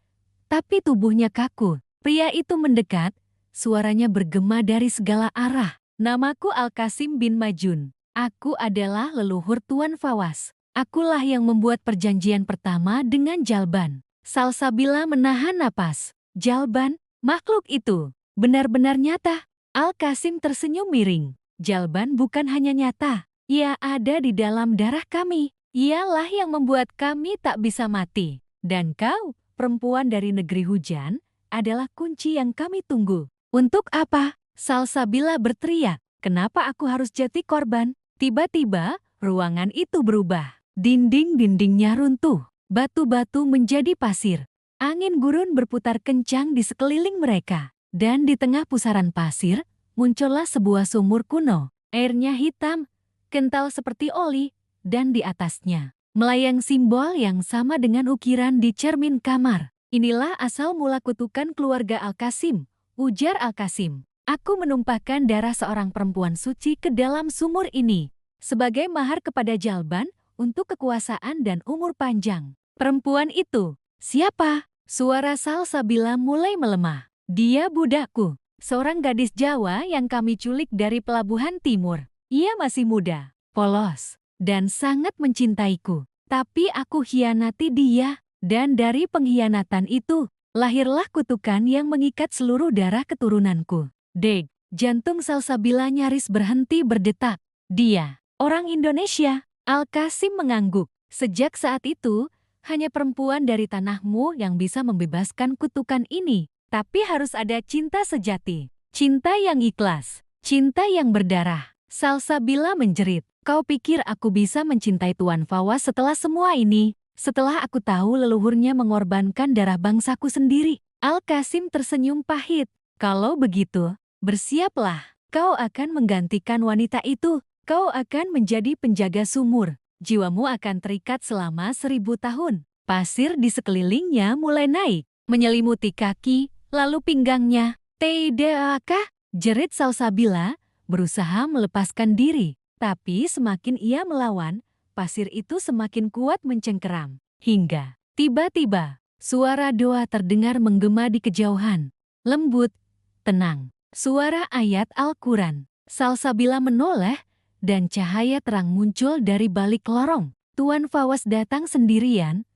tapi tubuhnya kaku. Pria itu mendekat, suaranya bergema dari segala arah. Namaku Al-Qasim bin Majun. Aku adalah leluhur Tuan Fawaz. Akulah yang membuat perjanjian pertama dengan Jalban. Salsabila menahan napas. Jalban, makhluk itu benar-benar nyata. Al-Qasim tersenyum miring. Jalban bukan hanya nyata, ia ada di dalam darah kami. Ialah yang membuat kami tak bisa mati. Dan kau, perempuan dari negeri hujan, adalah kunci yang kami tunggu. Untuk apa? Salsabila berteriak. Kenapa aku harus jadi korban? Tiba-tiba, ruangan itu berubah. Dinding-dindingnya runtuh. Batu-batu menjadi pasir. Angin gurun berputar kencang di sekeliling mereka. Dan di tengah pusaran pasir, muncullah sebuah sumur kuno. Airnya hitam, kental seperti oli, dan di atasnya melayang simbol yang sama dengan ukiran di cermin kamar. Inilah asal mula kutukan keluarga Al-Qasim, ujar Al-Qasim. Aku menumpahkan darah seorang perempuan suci ke dalam sumur ini, sebagai mahar kepada Jalban untuk kekuasaan dan umur panjang. Perempuan itu, siapa? Suara Salsabila mulai melemah. Dia budakku, seorang gadis Jawa yang kami culik dari pelabuhan timur. Ia masih muda, polos, dan sangat mencintaiku. Tapi aku hianati dia. Dan dari pengkhianatan itu, lahirlah kutukan yang mengikat seluruh darah keturunanku. Deg, jantung Salsabila nyaris berhenti berdetak. Dia, orang Indonesia. Al-Qasim mengangguk. Sejak saat itu, hanya perempuan dari tanahmu yang bisa membebaskan kutukan ini. Tapi harus ada cinta sejati. Cinta yang ikhlas. Cinta yang berdarah. Salsabila menjerit. Kau pikir aku bisa mencintai Tuan Fawaz setelah semua ini? Setelah aku tahu leluhurnya mengorbankan darah bangsaku sendiri. Al-Qasim tersenyum pahit. Kalau begitu, bersiaplah. Kau akan menggantikan wanita itu. Kau akan menjadi penjaga sumur. Jiwamu akan terikat selama 1000 tahun. Pasir di sekelilingnya mulai naik, menyelimuti kaki, lalu pinggangnya. Tidakah? Jerit Salsabila, berusaha melepaskan diri. Tapi semakin ia melawan, pasir itu semakin kuat mencengkeram. Hingga tiba-tiba, suara doa terdengar menggema di kejauhan. Lembut, tenang. Suara ayat Al-Quran. Salsabila menoleh, dan cahaya terang muncul dari balik lorong. Tuan Fawaz datang sendirian,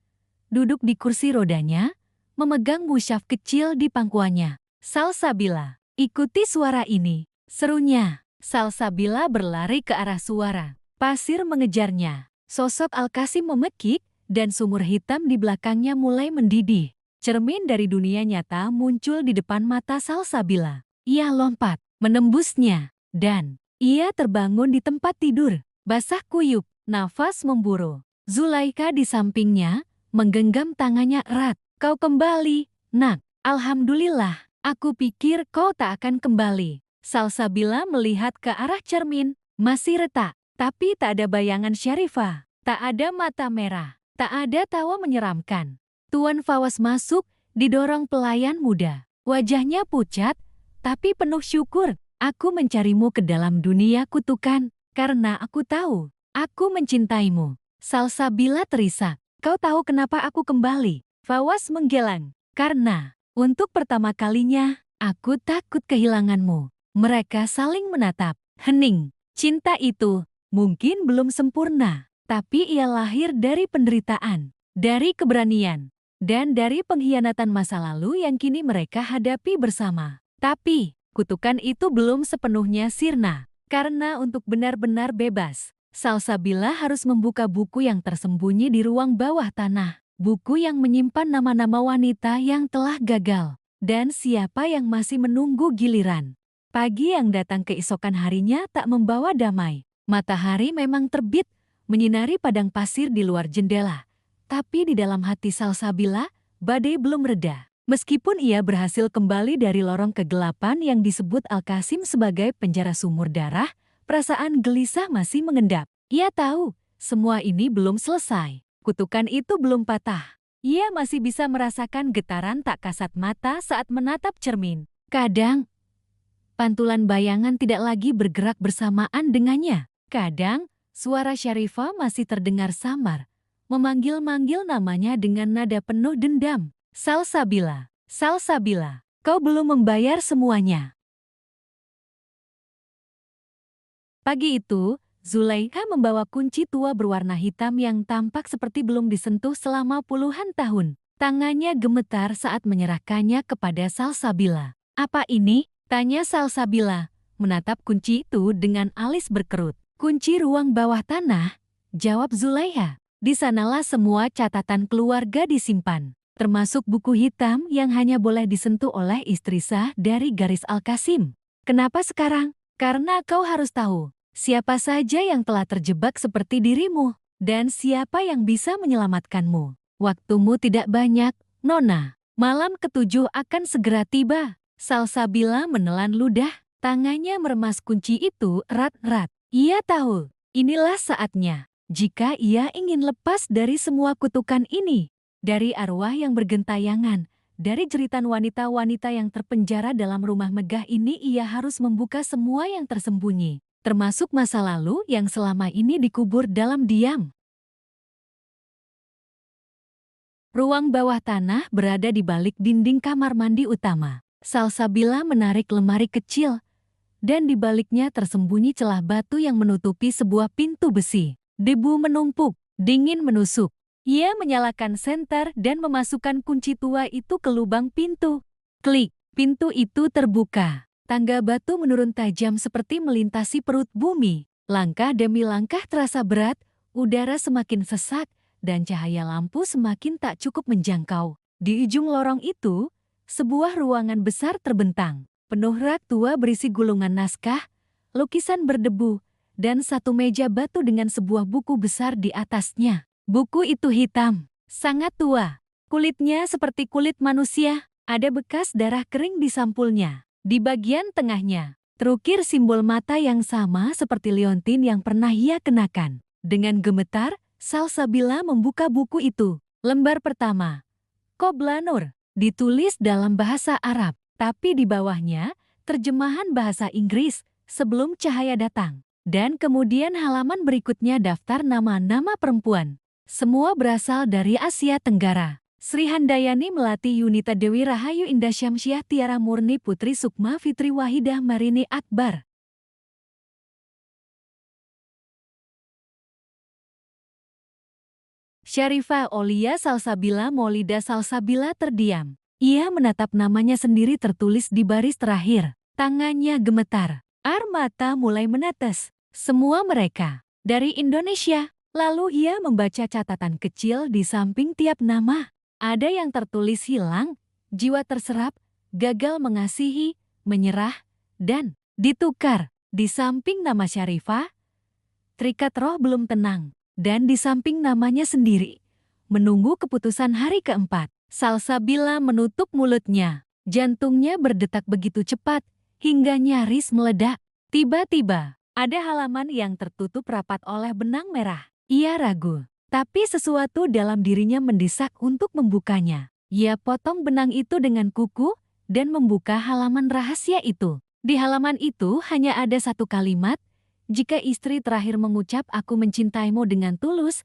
duduk di kursi rodanya, memegang musyaf kecil di pangkuannya. Salsabila, ikuti suara ini, serunya. Salsabila berlari ke arah suara. Pasir mengejarnya. Sosok Al-Qasim memekik, dan sumur hitam di belakangnya mulai mendidih. Cermin dari dunia nyata muncul di depan mata Salsabila. Ia lompat, menembusnya, dan ia terbangun di tempat tidur. Basah kuyup, nafas memburu. Zulaikha di sampingnya, menggenggam tangannya erat. Kau kembali, nak. Alhamdulillah, aku pikir kau tak akan kembali. Salsabila melihat ke arah cermin, masih retak. Tapi tak ada bayangan Syarifah, tak ada mata merah, tak ada tawa menyeramkan. Tuan Fawaz masuk, didorong pelayan muda. Wajahnya pucat, tapi penuh syukur. Aku mencarimu ke dalam dunia kutukan, karena aku tahu, aku mencintaimu. Salsabila terisak, kau tahu kenapa aku kembali? Fawaz menggeleng, karena untuk pertama kalinya, aku takut kehilanganmu. Mereka saling menatap, hening. Cinta itu mungkin belum sempurna, tapi ia lahir dari penderitaan, dari keberanian, dan dari pengkhianatan masa lalu yang kini mereka hadapi bersama. Tapi, kutukan itu belum sepenuhnya sirna, karena untuk benar-benar bebas, Salsabila harus membuka buku yang tersembunyi di ruang bawah tanah, buku yang menyimpan nama-nama wanita yang telah gagal, dan siapa yang masih menunggu giliran. Pagi yang datang keesokan harinya tak membawa damai. Matahari memang terbit, menyinari padang pasir di luar jendela. Tapi di dalam hati Salsabila, badai belum reda. Meskipun ia berhasil kembali dari lorong kegelapan yang disebut Al-Qasim sebagai penjara sumur darah, perasaan gelisah masih mengendap. Ia tahu, semua ini belum selesai. Kutukan itu belum patah. Ia masih bisa merasakan getaran tak kasat mata saat menatap cermin. Kadang, pantulan bayangan tidak lagi bergerak bersamaan dengannya. Kadang, suara Syarifah masih terdengar samar, memanggil-manggil namanya dengan nada penuh dendam. Salsabila, Salsabila, kau belum membayar semuanya. Pagi itu, Zulaikha membawa kunci tua berwarna hitam yang tampak seperti belum disentuh selama puluhan tahun. Tangannya gemetar saat menyerahkannya kepada Salsabila. Apa ini? Tanya Salsabila, menatap kunci itu dengan alis berkerut. Kunci ruang bawah tanah, jawab Zulaikha. Di sanalah semua catatan keluarga disimpan, termasuk buku hitam yang hanya boleh disentuh oleh istri sah dari garis Al-Qasim. Kenapa sekarang? Karena kau harus tahu, siapa saja yang telah terjebak seperti dirimu, dan siapa yang bisa menyelamatkanmu. Waktumu tidak banyak, Nona. Malam ketujuh akan segera tiba. Salsabila menelan ludah, tangannya meremas kunci itu erat-erat. Ia tahu, inilah saatnya. Jika ia ingin lepas dari semua kutukan ini, dari arwah yang bergentayangan, dari jeritan wanita-wanita yang terpenjara dalam rumah megah ini, ia harus membuka semua yang tersembunyi, termasuk masa lalu yang selama ini dikubur dalam diam. Ruang bawah tanah berada di balik dinding kamar mandi utama. Salsabila menarik lemari kecil, dan di baliknya tersembunyi celah batu yang menutupi sebuah pintu besi. Debu menumpuk, dingin menusuk. Ia menyalakan senter dan memasukkan kunci tua itu ke lubang pintu. Klik, pintu itu terbuka. Tangga batu menurun tajam seperti melintasi perut bumi. Langkah demi langkah terasa berat, udara semakin sesak, dan cahaya lampu semakin tak cukup menjangkau. Di ujung lorong itu, sebuah ruangan besar terbentang, penuh rak tua berisi gulungan naskah, lukisan berdebu, dan satu meja batu dengan sebuah buku besar di atasnya. Buku itu hitam, sangat tua. Kulitnya seperti kulit manusia, ada bekas darah kering di sampulnya. Di bagian tengahnya, terukir simbol mata yang sama seperti liontin yang pernah ia kenakan. Dengan gemetar, Salsabila membuka buku itu. Lembar pertama, Qobla Nur, ditulis dalam bahasa Arab, tapi di bawahnya terjemahan bahasa Inggris, sebelum cahaya datang. Dan kemudian halaman berikutnya daftar nama-nama perempuan. Semua berasal dari Asia Tenggara. Sri Handayani Melati Yunita Dewi Rahayu Indah Syamsiah Tiara Murni Putri Sukma Fitri Wahidah Marini Akbar. Syarifah Aulia Salsabila Maulida Salsabila terdiam. Ia menatap namanya sendiri tertulis di baris terakhir. Tangannya gemetar. Air mata mulai menetes. Semua mereka dari Indonesia. Lalu ia membaca catatan kecil di samping tiap nama. Ada yang tertulis hilang, jiwa terserap, gagal mengasihi, menyerah, dan ditukar. Di samping nama Syarifah, terikat roh belum tenang. Dan di samping namanya sendiri, menunggu keputusan hari keempat. Salsabila menutup mulutnya. Jantungnya berdetak begitu cepat, hingga nyaris meledak. Tiba-tiba, ada halaman yang tertutup rapat oleh benang merah. Ia ragu, tapi sesuatu dalam dirinya mendesak untuk membukanya. Ia potong benang itu dengan kuku, dan membuka halaman rahasia itu. Di halaman itu hanya ada satu kalimat, jika istri terakhir mengucap aku mencintaimu dengan tulus,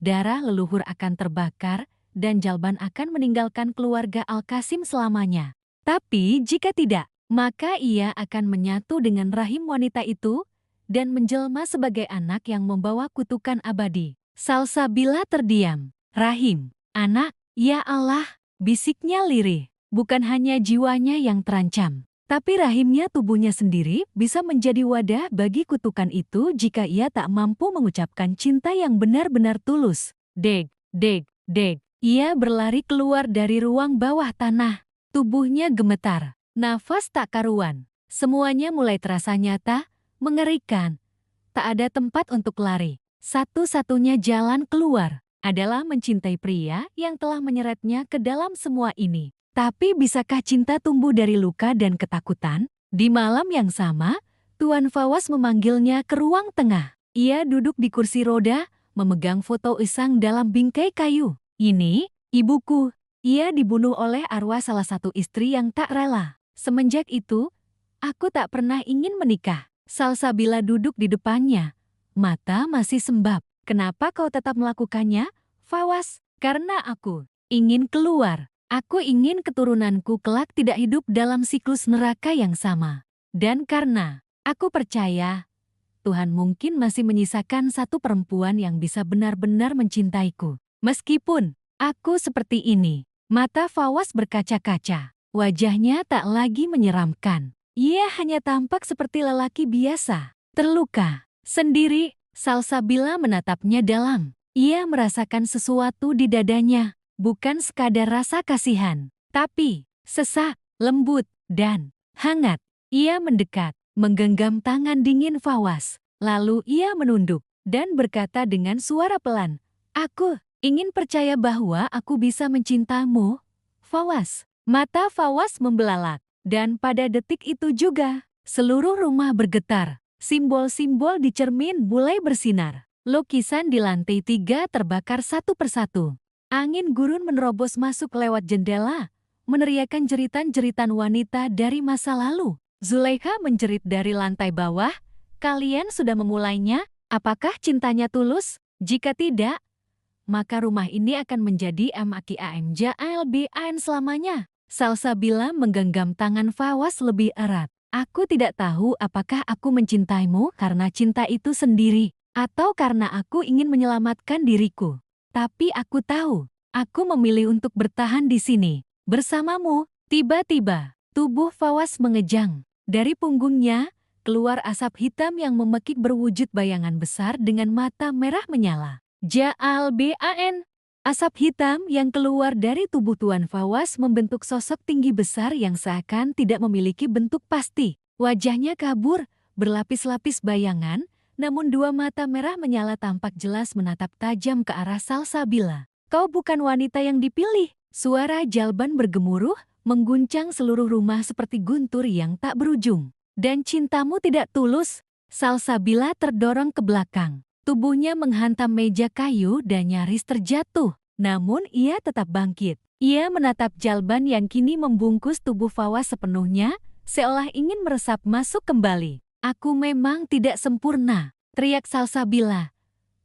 darah leluhur akan terbakar dan Jalban akan meninggalkan keluarga Al-Qasim selamanya. Tapi jika tidak, maka ia akan menyatu dengan rahim wanita itu dan menjelma sebagai anak yang membawa kutukan abadi. Salsabila terdiam. Rahim, anak, ya Allah, bisiknya lirih. Bukan hanya jiwanya yang terancam, tapi rahimnya tubuhnya sendiri bisa menjadi wadah bagi kutukan itu jika ia tak mampu mengucapkan cinta yang benar-benar tulus. Deg, deg, deg. Ia berlari keluar dari ruang bawah tanah. Tubuhnya gemetar, nafas tak karuan. Semuanya mulai terasa nyata, mengerikan. Tak ada tempat untuk lari. Satu-satunya jalan keluar adalah mencintai pria yang telah menyeretnya ke dalam semua ini. Tapi bisakah cinta tumbuh dari luka dan ketakutan? Di malam yang sama, Tuan Fawaz memanggilnya ke ruang tengah. Ia duduk di kursi roda, memegang foto Isang dalam bingkai kayu. Ini, ibuku. Ia dibunuh oleh arwah salah satu istri yang tak rela. Semenjak itu, aku tak pernah ingin menikah. Salsabila duduk di depannya. Mata masih sembab. Kenapa kau tetap melakukannya, Fawaz? Karena aku ingin keluar. Aku ingin keturunanku kelak tidak hidup dalam siklus neraka yang sama. Dan karena aku percaya, Tuhan mungkin masih menyisakan satu perempuan yang bisa benar-benar mencintaiku. Meskipun aku seperti ini. Mata Fawaz berkaca-kaca. Wajahnya tak lagi menyeramkan. Ia hanya tampak seperti lelaki biasa. Terluka. Sendiri, Salsabila menatapnya dalam. Ia merasakan sesuatu di dadanya. Bukan sekadar rasa kasihan, tapi sesak, lembut, dan hangat. Ia mendekat, menggenggam tangan dingin Fawaz. Lalu ia menunduk dan berkata dengan suara pelan, aku ingin percaya bahwa aku bisa mencintaimu, Fawaz. Mata Fawaz membelalak, dan pada detik itu juga, seluruh rumah bergetar. Simbol-simbol di cermin mulai bersinar. Lukisan di lantai 3 terbakar satu persatu. Angin gurun menerobos masuk lewat jendela, meneriakkan jeritan-jeritan wanita dari masa lalu. Zulaikha menjerit dari lantai bawah, kalian sudah memulainya? Apakah cintanya tulus? Jika tidak, maka rumah ini akan menjadi MAKIAMJALBAN selamanya. Salsabila menggenggam tangan Fawaz lebih erat. Aku tidak tahu apakah aku mencintaimu karena cinta itu sendiri, atau karena aku ingin menyelamatkan diriku. Tapi aku tahu, aku memilih untuk bertahan di sini, bersamamu. Tiba-tiba, tubuh Fawaz mengejang. Dari punggungnya, keluar asap hitam yang memekik berwujud bayangan besar dengan mata merah menyala. JALBAN. Asap hitam yang keluar dari tubuh Tuan Fawaz membentuk sosok tinggi besar yang seakan tidak memiliki bentuk pasti. Wajahnya kabur, berlapis-lapis bayangan, namun dua mata merah menyala tampak jelas menatap tajam ke arah Salsabila. Kau bukan wanita yang dipilih. Suara Jalban bergemuruh, mengguncang seluruh rumah seperti guntur yang tak berujung. Dan cintamu tidak tulus. Salsabila terdorong ke belakang. Tubuhnya menghantam meja kayu dan nyaris terjatuh. Namun ia tetap bangkit. Ia menatap Jalban yang kini membungkus tubuh Fawaz sepenuhnya, seolah ingin meresap masuk kembali. Aku memang tidak sempurna, teriak Salsabila.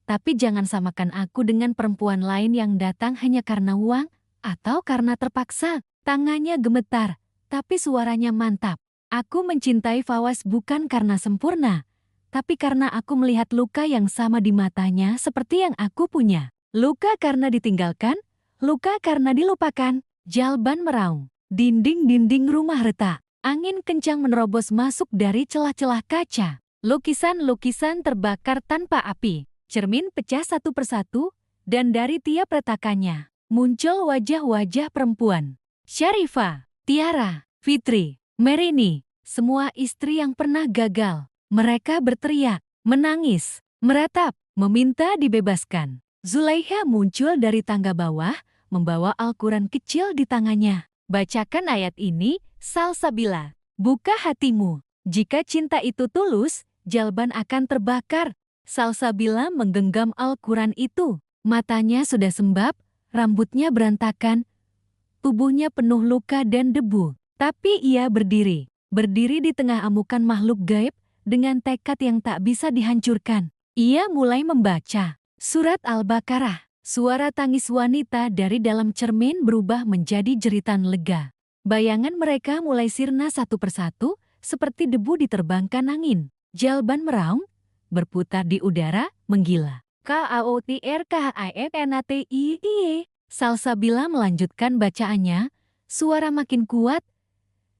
Tapi jangan samakan aku dengan perempuan lain yang datang hanya karena uang atau karena terpaksa. Tangannya gemetar, tapi suaranya mantap. Aku mencintai Fawaz bukan karena sempurna, tapi karena aku melihat luka yang sama di matanya seperti yang aku punya. Luka karena ditinggalkan, luka karena dilupakan. Jalban meraung. Dinding-dinding rumah retak. Angin kencang menerobos masuk dari celah-celah kaca. Lukisan-lukisan terbakar tanpa api. Cermin pecah satu persatu, dan dari tiap retakannya muncul wajah-wajah perempuan. Syarifah, Tiara, Fitri, Merini, semua istri yang pernah gagal. Mereka berteriak, menangis, meratap, meminta dibebaskan. Zulaikha muncul dari tangga bawah, membawa Al-Quran kecil di tangannya. Bacakan ayat ini, Salsabila. Buka hatimu. Jika cinta itu tulus, Jalban akan terbakar. Salsabila menggenggam Al-Quran itu. Matanya sudah sembab, rambutnya berantakan, tubuhnya penuh luka dan debu. Tapi ia berdiri. Berdiri di tengah amukan makhluk gaib, dengan tekad yang tak bisa dihancurkan. Ia mulai membaca Surat Al-Baqarah. Suara tangis wanita dari dalam cermin berubah menjadi jeritan lega. Bayangan mereka mulai sirna satu persatu, seperti debu diterbangkan angin. Jalban meraung, berputar di udara, menggila. Kautrkhaifnatii. Salsabila melanjutkan bacaannya, suara makin kuat,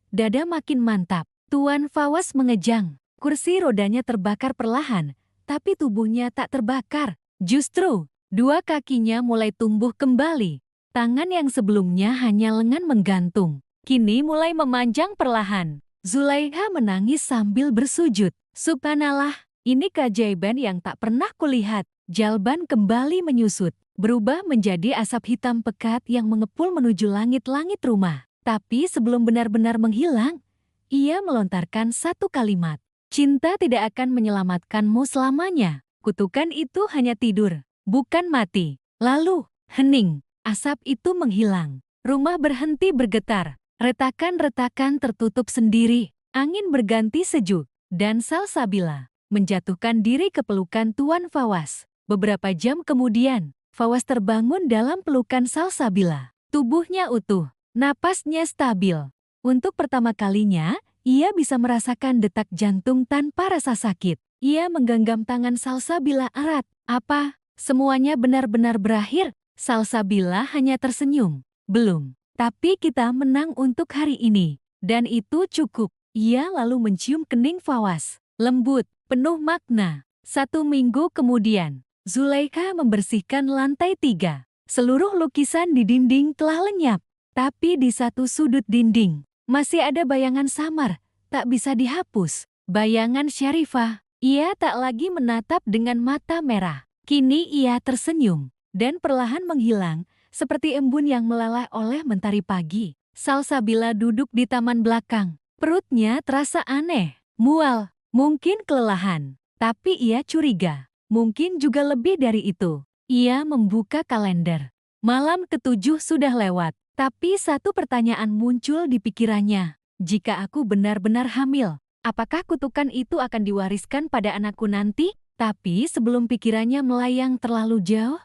dada makin mantap. Tuan Fawaz mengejang. Kursi rodanya terbakar perlahan, tapi tubuhnya tak terbakar. Justru, dua kakinya mulai tumbuh kembali. Tangan yang sebelumnya hanya lengan menggantung, kini mulai memanjang perlahan. Zulaikha menangis sambil bersujud. Subhanallah, ini keajaiban yang tak pernah kulihat. Jalban kembali menyusut, berubah menjadi asap hitam pekat yang mengepul menuju langit-langit rumah. Tapi sebelum benar-benar menghilang, ia melontarkan satu kalimat. Cinta tidak akan menyelamatkanmu selamanya. Kutukan itu hanya tidur, bukan mati. Lalu, hening, asap itu menghilang. Rumah berhenti bergetar. Retakan-retakan tertutup sendiri. Angin berganti sejuk. Dan Salsabila menjatuhkan diri ke pelukan Tuan Fawaz. Beberapa jam kemudian, Fawaz terbangun dalam pelukan Salsabila. Tubuhnya utuh, napasnya stabil. Untuk pertama kalinya, ia bisa merasakan detak jantung tanpa rasa sakit. Ia menggenggam tangan Salsabila erat. Apa? Semuanya benar-benar berakhir? Salsabila hanya tersenyum. Belum. Tapi kita menang untuk hari ini. Dan itu cukup. Ia lalu mencium kening Fawaz. Lembut, penuh makna. 1 minggu kemudian, Zulaikha membersihkan lantai 3. Seluruh lukisan di dinding telah lenyap. Tapi di satu sudut dinding, masih ada bayangan samar, tak bisa dihapus. Bayangan Syarifah. Ia tak lagi menatap dengan mata merah. Kini ia tersenyum, dan perlahan menghilang, seperti embun yang meleleh oleh mentari pagi. Salsabila duduk di taman belakang. Perutnya terasa aneh, mual, mungkin kelelahan. Tapi ia curiga, mungkin juga lebih dari itu. Ia membuka kalender. Malam ke-7 sudah lewat, tapi satu pertanyaan muncul di pikirannya. Jika aku benar-benar hamil, apakah kutukan itu akan diwariskan pada anakku nanti? Tapi sebelum pikirannya melayang terlalu jauh,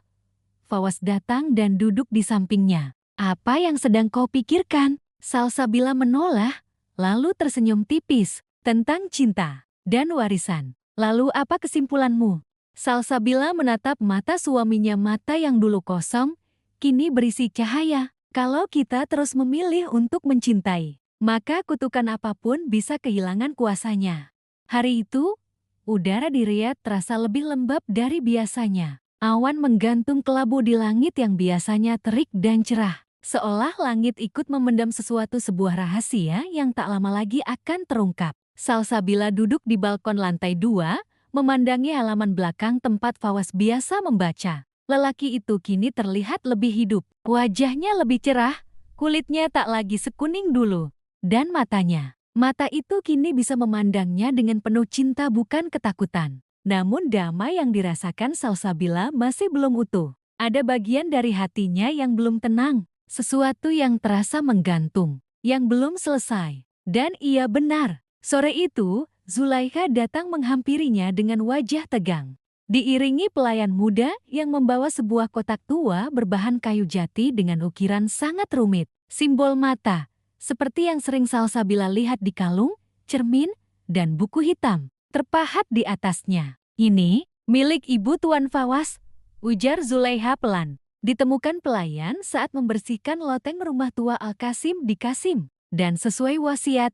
Fawaz datang dan duduk di sampingnya. Apa yang sedang kau pikirkan? Salsabila menoleh, lalu tersenyum tipis tentang cinta dan warisan. Lalu apa kesimpulanmu? Salsabila menatap mata suaminya, mata yang dulu kosong, kini berisi cahaya. Kalau kita terus memilih untuk mencintai, maka kutukan apapun bisa kehilangan kuasanya. Hari itu, udara di Riyadh terasa lebih lembab dari biasanya. Awan menggantung kelabu di langit yang biasanya terik dan cerah. Seolah langit ikut memendam sesuatu, sebuah rahasia yang tak lama lagi akan terungkap. Salsabila duduk di balkon lantai 2, memandangi halaman belakang tempat Fawaz biasa membaca. Lelaki itu kini terlihat lebih hidup. Wajahnya lebih cerah, kulitnya tak lagi sekuning dulu. Dan matanya, mata itu kini bisa memandangnya dengan penuh cinta, bukan ketakutan. Namun damai yang dirasakan Salsabila masih belum utuh. Ada bagian dari hatinya yang belum tenang. Sesuatu yang terasa menggantung, yang belum selesai. Dan ia benar. Sore itu, Zulaikha datang menghampirinya dengan wajah tegang. Diiringi pelayan muda yang membawa sebuah kotak tua berbahan kayu jati dengan ukiran sangat rumit. Simbol mata, seperti yang sering Salsabila lihat di kalung, cermin, dan buku hitam, terpahat di atasnya. Ini, milik Ibu Tuan Fawaz. ujar Zulaiha pelan. Ditemukan pelayan saat membersihkan loteng rumah tua Al-Qasim di Qasim. Dan sesuai wasiat,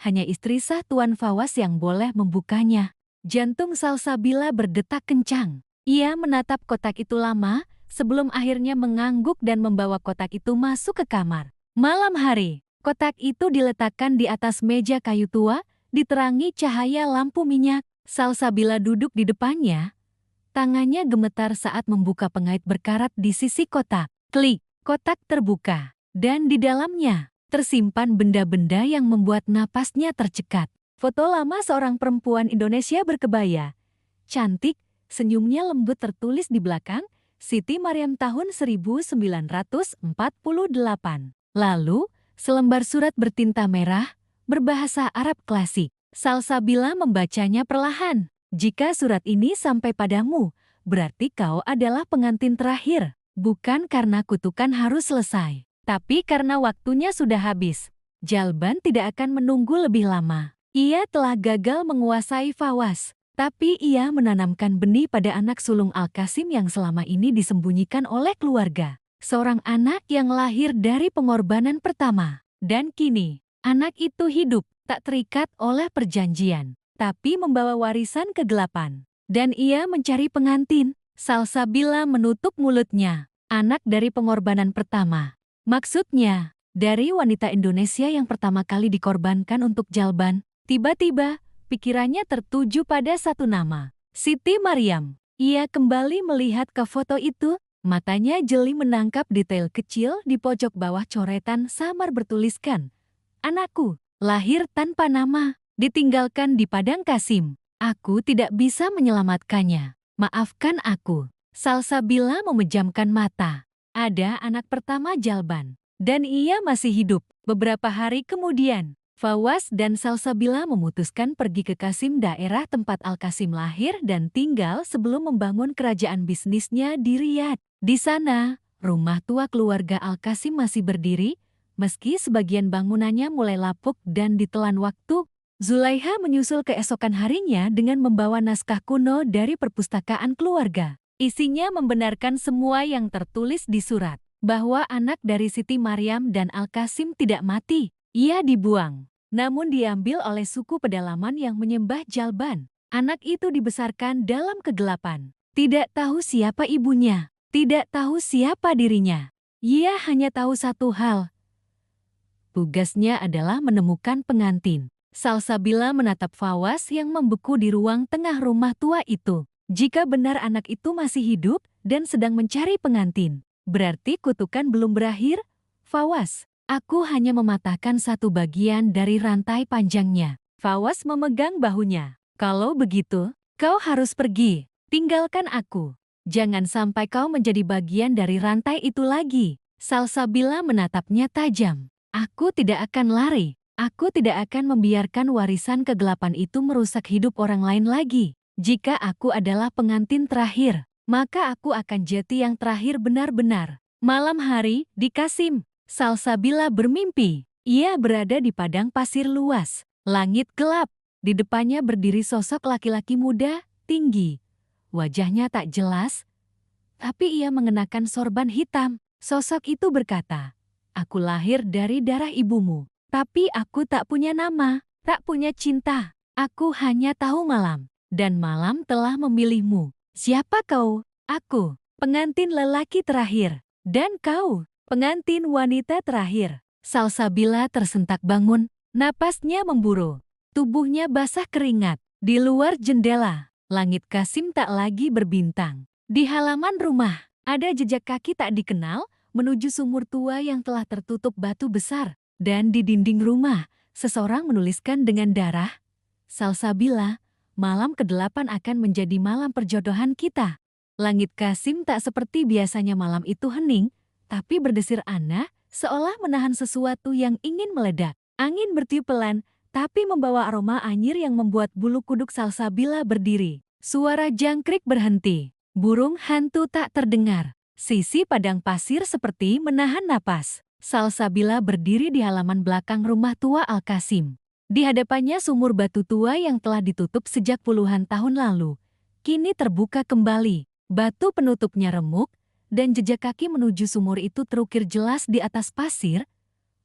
hanya istri sah Tuan Fawaz yang boleh membukanya. Jantung Salsabila berdetak kencang. Ia menatap kotak itu lama, sebelum akhirnya mengangguk dan membawa kotak itu masuk ke kamar. Malam hari, kotak itu diletakkan di atas meja kayu tua, diterangi cahaya lampu minyak. Salsabila duduk di depannya. Tangannya gemetar saat membuka pengait berkarat di sisi kotak. Klik, kotak terbuka. Dan di dalamnya, tersimpan benda-benda yang membuat napasnya tercekat. Foto lama seorang perempuan Indonesia berkebaya. Cantik, senyumnya lembut tertulis di belakang, Siti Maryam tahun 1948. Lalu, selembar surat bertinta merah, berbahasa Arab klasik. Salsabila membacanya perlahan. Jika surat ini sampai padamu, berarti kau adalah pengantin terakhir. Bukan karena kutukan harus selesai, tapi karena waktunya sudah habis. Jalban tidak akan menunggu lebih lama. Ia telah gagal menguasai Fawaz, tapi ia menanamkan benih pada anak sulung Al-Qasim yang selama ini disembunyikan oleh keluarga. Seorang anak yang lahir dari pengorbanan pertama. Dan kini, anak itu hidup, tak terikat oleh perjanjian, tapi membawa warisan kegelapan. Dan ia mencari pengantin. Salsabila menutup mulutnya. Anak dari pengorbanan pertama. Maksudnya, dari wanita Indonesia yang pertama kali dikorbankan untuk Jalban. Tiba-tiba, pikirannya tertuju pada satu nama. Siti Maryam. Ia kembali melihat ke foto itu. Matanya jeli menangkap detail kecil di pojok bawah coretan samar bertuliskan. Anakku, lahir tanpa nama, ditinggalkan di padang Qasim. Aku tidak bisa menyelamatkannya. Maafkan aku. Salsabila memejamkan mata. Ada anak pertama Jalban. Dan ia masih hidup. Beberapa hari kemudian, Fawaz dan Salsabila memutuskan pergi ke Qasim, daerah tempat Al-Qasim lahir dan tinggal sebelum membangun kerajaan bisnisnya di Riyadh. Di sana, rumah tua keluarga Al-Qasim masih berdiri, meski sebagian bangunannya mulai lapuk dan ditelan waktu. Zulaiha menyusul keesokan harinya dengan membawa naskah kuno dari perpustakaan keluarga. Isinya membenarkan semua yang tertulis di surat, bahwa anak dari Siti Maryam dan Al-Qasim tidak mati. Ia dibuang, namun diambil oleh suku pedalaman yang menyembah Jalban. Anak itu dibesarkan dalam kegelapan. Tidak tahu siapa ibunya, tidak tahu siapa dirinya. Ia hanya tahu satu hal. Tugasnya adalah menemukan pengantin. Salsabila menatap Fawaz yang membeku di ruang tengah rumah tua itu. Jika benar anak itu masih hidup dan sedang mencari pengantin, berarti kutukan belum berakhir. Fawaz, aku hanya mematahkan satu bagian dari rantai panjangnya. Fawaz memegang bahunya. Kalau begitu, kau harus pergi. Tinggalkan aku. Jangan sampai kau menjadi bagian dari rantai itu lagi. Salsabila menatapnya tajam. Aku tidak akan lari. Aku tidak akan membiarkan warisan kegelapan itu merusak hidup orang lain lagi. Jika aku adalah pengantin terakhir, maka aku akan jati yang terakhir benar-benar. Malam hari, di Qasim, Salsabila bermimpi. Ia berada di padang pasir luas. Langit gelap. Di depannya berdiri sosok laki-laki muda, tinggi. Wajahnya tak jelas, tapi ia mengenakan sorban hitam. Sosok itu berkata, aku lahir dari darah ibumu, tapi aku tak punya nama, tak punya cinta. Aku hanya tahu malam, dan malam telah memilihmu. Siapa kau? Aku, pengantin lelaki terakhir. Dan kau, pengantin wanita terakhir. Salsabila tersentak bangun, napasnya memburu. Tubuhnya basah keringat. Di luar jendela, langit Qasim tak lagi berbintang. Di halaman rumah, ada jejak kaki tak dikenal menuju sumur tua yang telah tertutup batu besar. Dan di dinding rumah, seseorang menuliskan dengan darah, Salsabila, malam ke-8 akan menjadi malam perjodohan kita. Langit Qasim tak seperti biasanya malam itu hening, tapi berdesir aneh, seolah menahan sesuatu yang ingin meledak. Angin bertiup pelan, tapi membawa aroma anyir yang membuat bulu kuduk Salsabila berdiri. Suara jangkrik berhenti. Burung hantu tak terdengar. Sisi padang pasir seperti menahan napas. Salsabila berdiri di halaman belakang rumah tua Al-Qasim. Di hadapannya sumur batu tua yang telah ditutup sejak puluhan tahun lalu. Kini terbuka kembali. Batu penutupnya remuk, dan jejak kaki menuju sumur itu terukir jelas di atas pasir,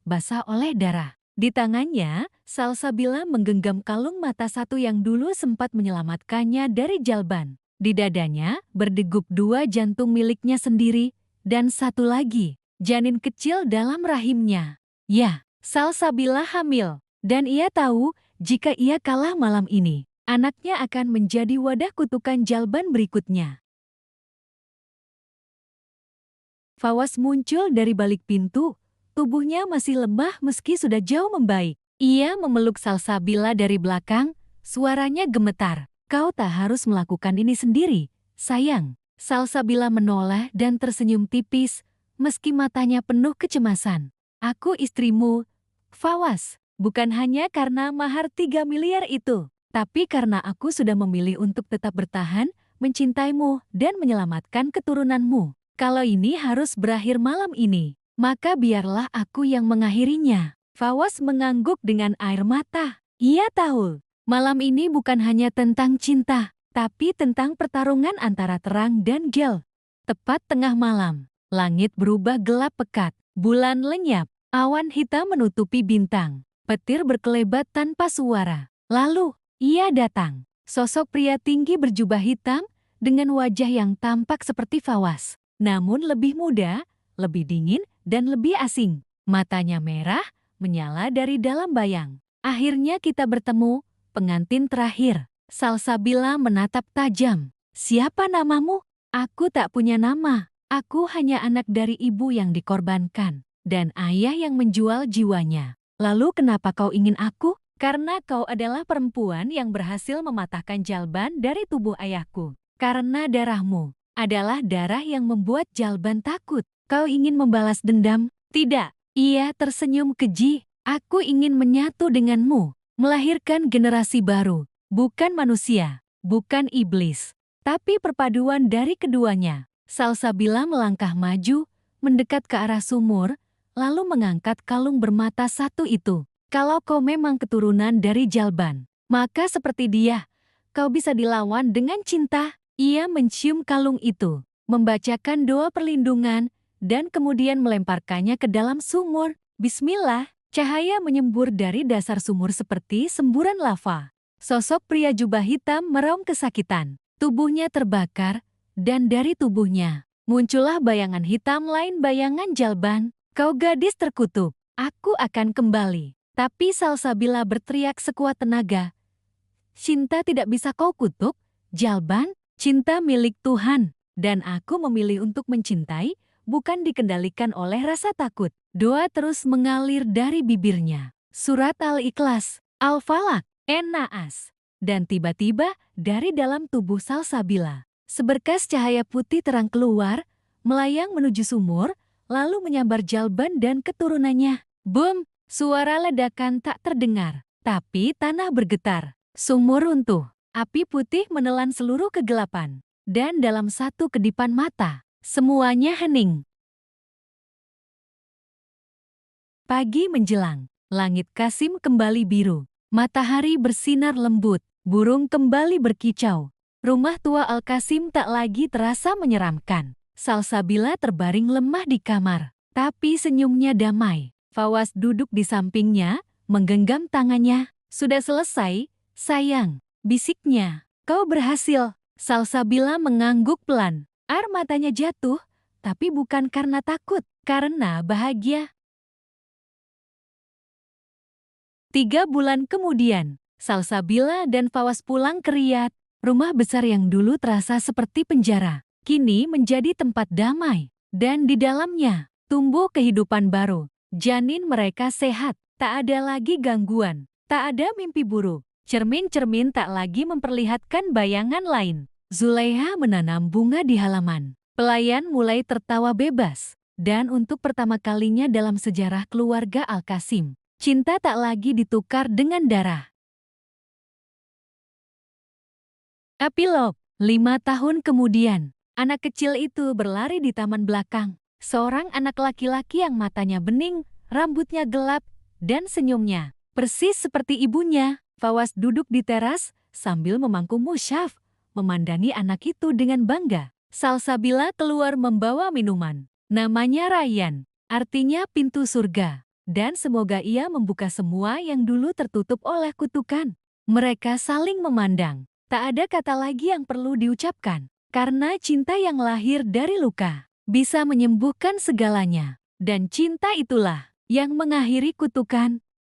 basah oleh darah. Di tangannya, Salsabila menggenggam kalung mata satu yang dulu sempat menyelamatkannya dari jalban. Di dadanya, berdegup dua jantung miliknya sendiri, dan satu lagi, janin kecil dalam rahimnya. Ya, Salsabila hamil, dan ia tahu jika ia kalah malam ini, anaknya akan menjadi wadah kutukan jalban berikutnya. Fawaz muncul dari balik pintu, tubuhnya masih lemah meski sudah jauh membaik. Ia memeluk Salsabila dari belakang, suaranya gemetar. Kau tak harus melakukan ini sendiri, sayang. Salsabila menoleh dan tersenyum tipis, meski matanya penuh kecemasan. Aku istrimu, Fawaz, bukan hanya karena mahar 3 miliar itu, tapi karena aku sudah memilih untuk tetap bertahan, mencintaimu, dan menyelamatkan keturunanmu. Kalau ini harus berakhir malam ini, maka biarlah aku yang mengakhirinya. Fawaz mengangguk dengan air mata. Ia tahu, malam ini bukan hanya tentang cinta, tapi tentang pertarungan antara terang dan gel. Tepat tengah malam, langit berubah gelap pekat, bulan lenyap, awan hitam menutupi bintang, petir berkelebat tanpa suara. Lalu, ia datang. Sosok pria tinggi berjubah hitam, dengan wajah yang tampak seperti Fawaz, namun lebih muda, lebih dingin, dan lebih asing. Matanya merah, menyala dari dalam bayang. Akhirnya kita bertemu, pengantin terakhir. Salsabila menatap tajam. Siapa namamu? Aku tak punya nama. Aku hanya anak dari ibu yang dikorbankan, dan ayah yang menjual jiwanya. Lalu kenapa kau ingin aku? Karena kau adalah perempuan yang berhasil mematahkan jalban dari tubuh ayahku. Karena darahmu adalah darah yang membuat jalban takut. Kau ingin membalas dendam? Tidak. Ia tersenyum keji. Aku ingin menyatu denganmu, melahirkan generasi baru, bukan manusia, bukan iblis, tapi perpaduan dari keduanya. Salsabila melangkah maju, mendekat ke arah sumur, lalu mengangkat kalung bermata satu itu. Kalau kau memang keturunan dari jalban, maka seperti dia, kau bisa dilawan dengan cinta. Ia mencium kalung itu, membacakan doa perlindungan, dan kemudian melemparkannya ke dalam sumur. Bismillah, cahaya menyembur dari dasar sumur seperti semburan lava. Sosok pria jubah hitam meraung kesakitan. Tubuhnya terbakar, dan dari tubuhnya muncullah bayangan hitam lain, bayangan jalban. Kau gadis terkutuk, aku akan kembali. Tapi Salsabila berteriak sekuat tenaga. Cinta tidak bisa kau kutuk, jalban, cinta milik Tuhan. Dan aku memilih untuk mencintai, bukan dikendalikan oleh rasa takut. Doa terus mengalir dari bibirnya. Surat Al-Ikhlas, Al-Falaq, An-Naas. Dan tiba-tiba, dari dalam tubuh Salsabila, seberkas cahaya putih terang keluar, melayang menuju sumur, lalu menyambar jalban dan keturunannya. Boom! Suara ledakan tak terdengar, tapi tanah bergetar. Sumur runtuh. Api putih menelan seluruh kegelapan. Dan dalam satu kedipan mata, semuanya hening. Pagi menjelang, langit Kasim kembali biru. Matahari bersinar lembut, burung kembali berkicau. Rumah tua Al-Qasim tak lagi terasa menyeramkan. Salsabila terbaring lemah di kamar, tapi senyumnya damai. Fawaz duduk di sampingnya, menggenggam tangannya. Sudah selesai, sayang, bisiknya. Kau berhasil. Salsabila mengangguk pelan. Air matanya jatuh, tapi bukan karena takut, karena bahagia. 3 bulan kemudian, Salsabila dan Fawaz pulang ke Riyadh. Rumah besar yang dulu terasa seperti penjara, kini menjadi tempat damai. Dan di dalamnya, tumbuh kehidupan baru. Janin mereka sehat, tak ada lagi gangguan, tak ada mimpi buruk. Cermin-cermin tak lagi memperlihatkan bayangan lain. Zulaiha menanam bunga di halaman. Pelayan mulai tertawa bebas. Dan untuk pertama kalinya dalam sejarah keluarga Al-Qasim, cinta tak lagi ditukar dengan darah. Epilog, 5 tahun kemudian, anak kecil itu berlari di taman belakang. Seorang anak laki-laki yang matanya bening, rambutnya gelap, dan senyumnya persis seperti ibunya. Fawaz duduk di teras sambil memangku musyaf, memandangi anak itu dengan bangga. Salsabila keluar membawa minuman. Namanya Rayyan, artinya pintu surga. Dan semoga ia membuka semua yang dulu tertutup oleh kutukan. Mereka saling memandang. Tak ada kata lagi yang perlu diucapkan. Karena cinta yang lahir dari luka bisa menyembuhkan segalanya. Dan cinta itulah yang mengakhiri kutukan.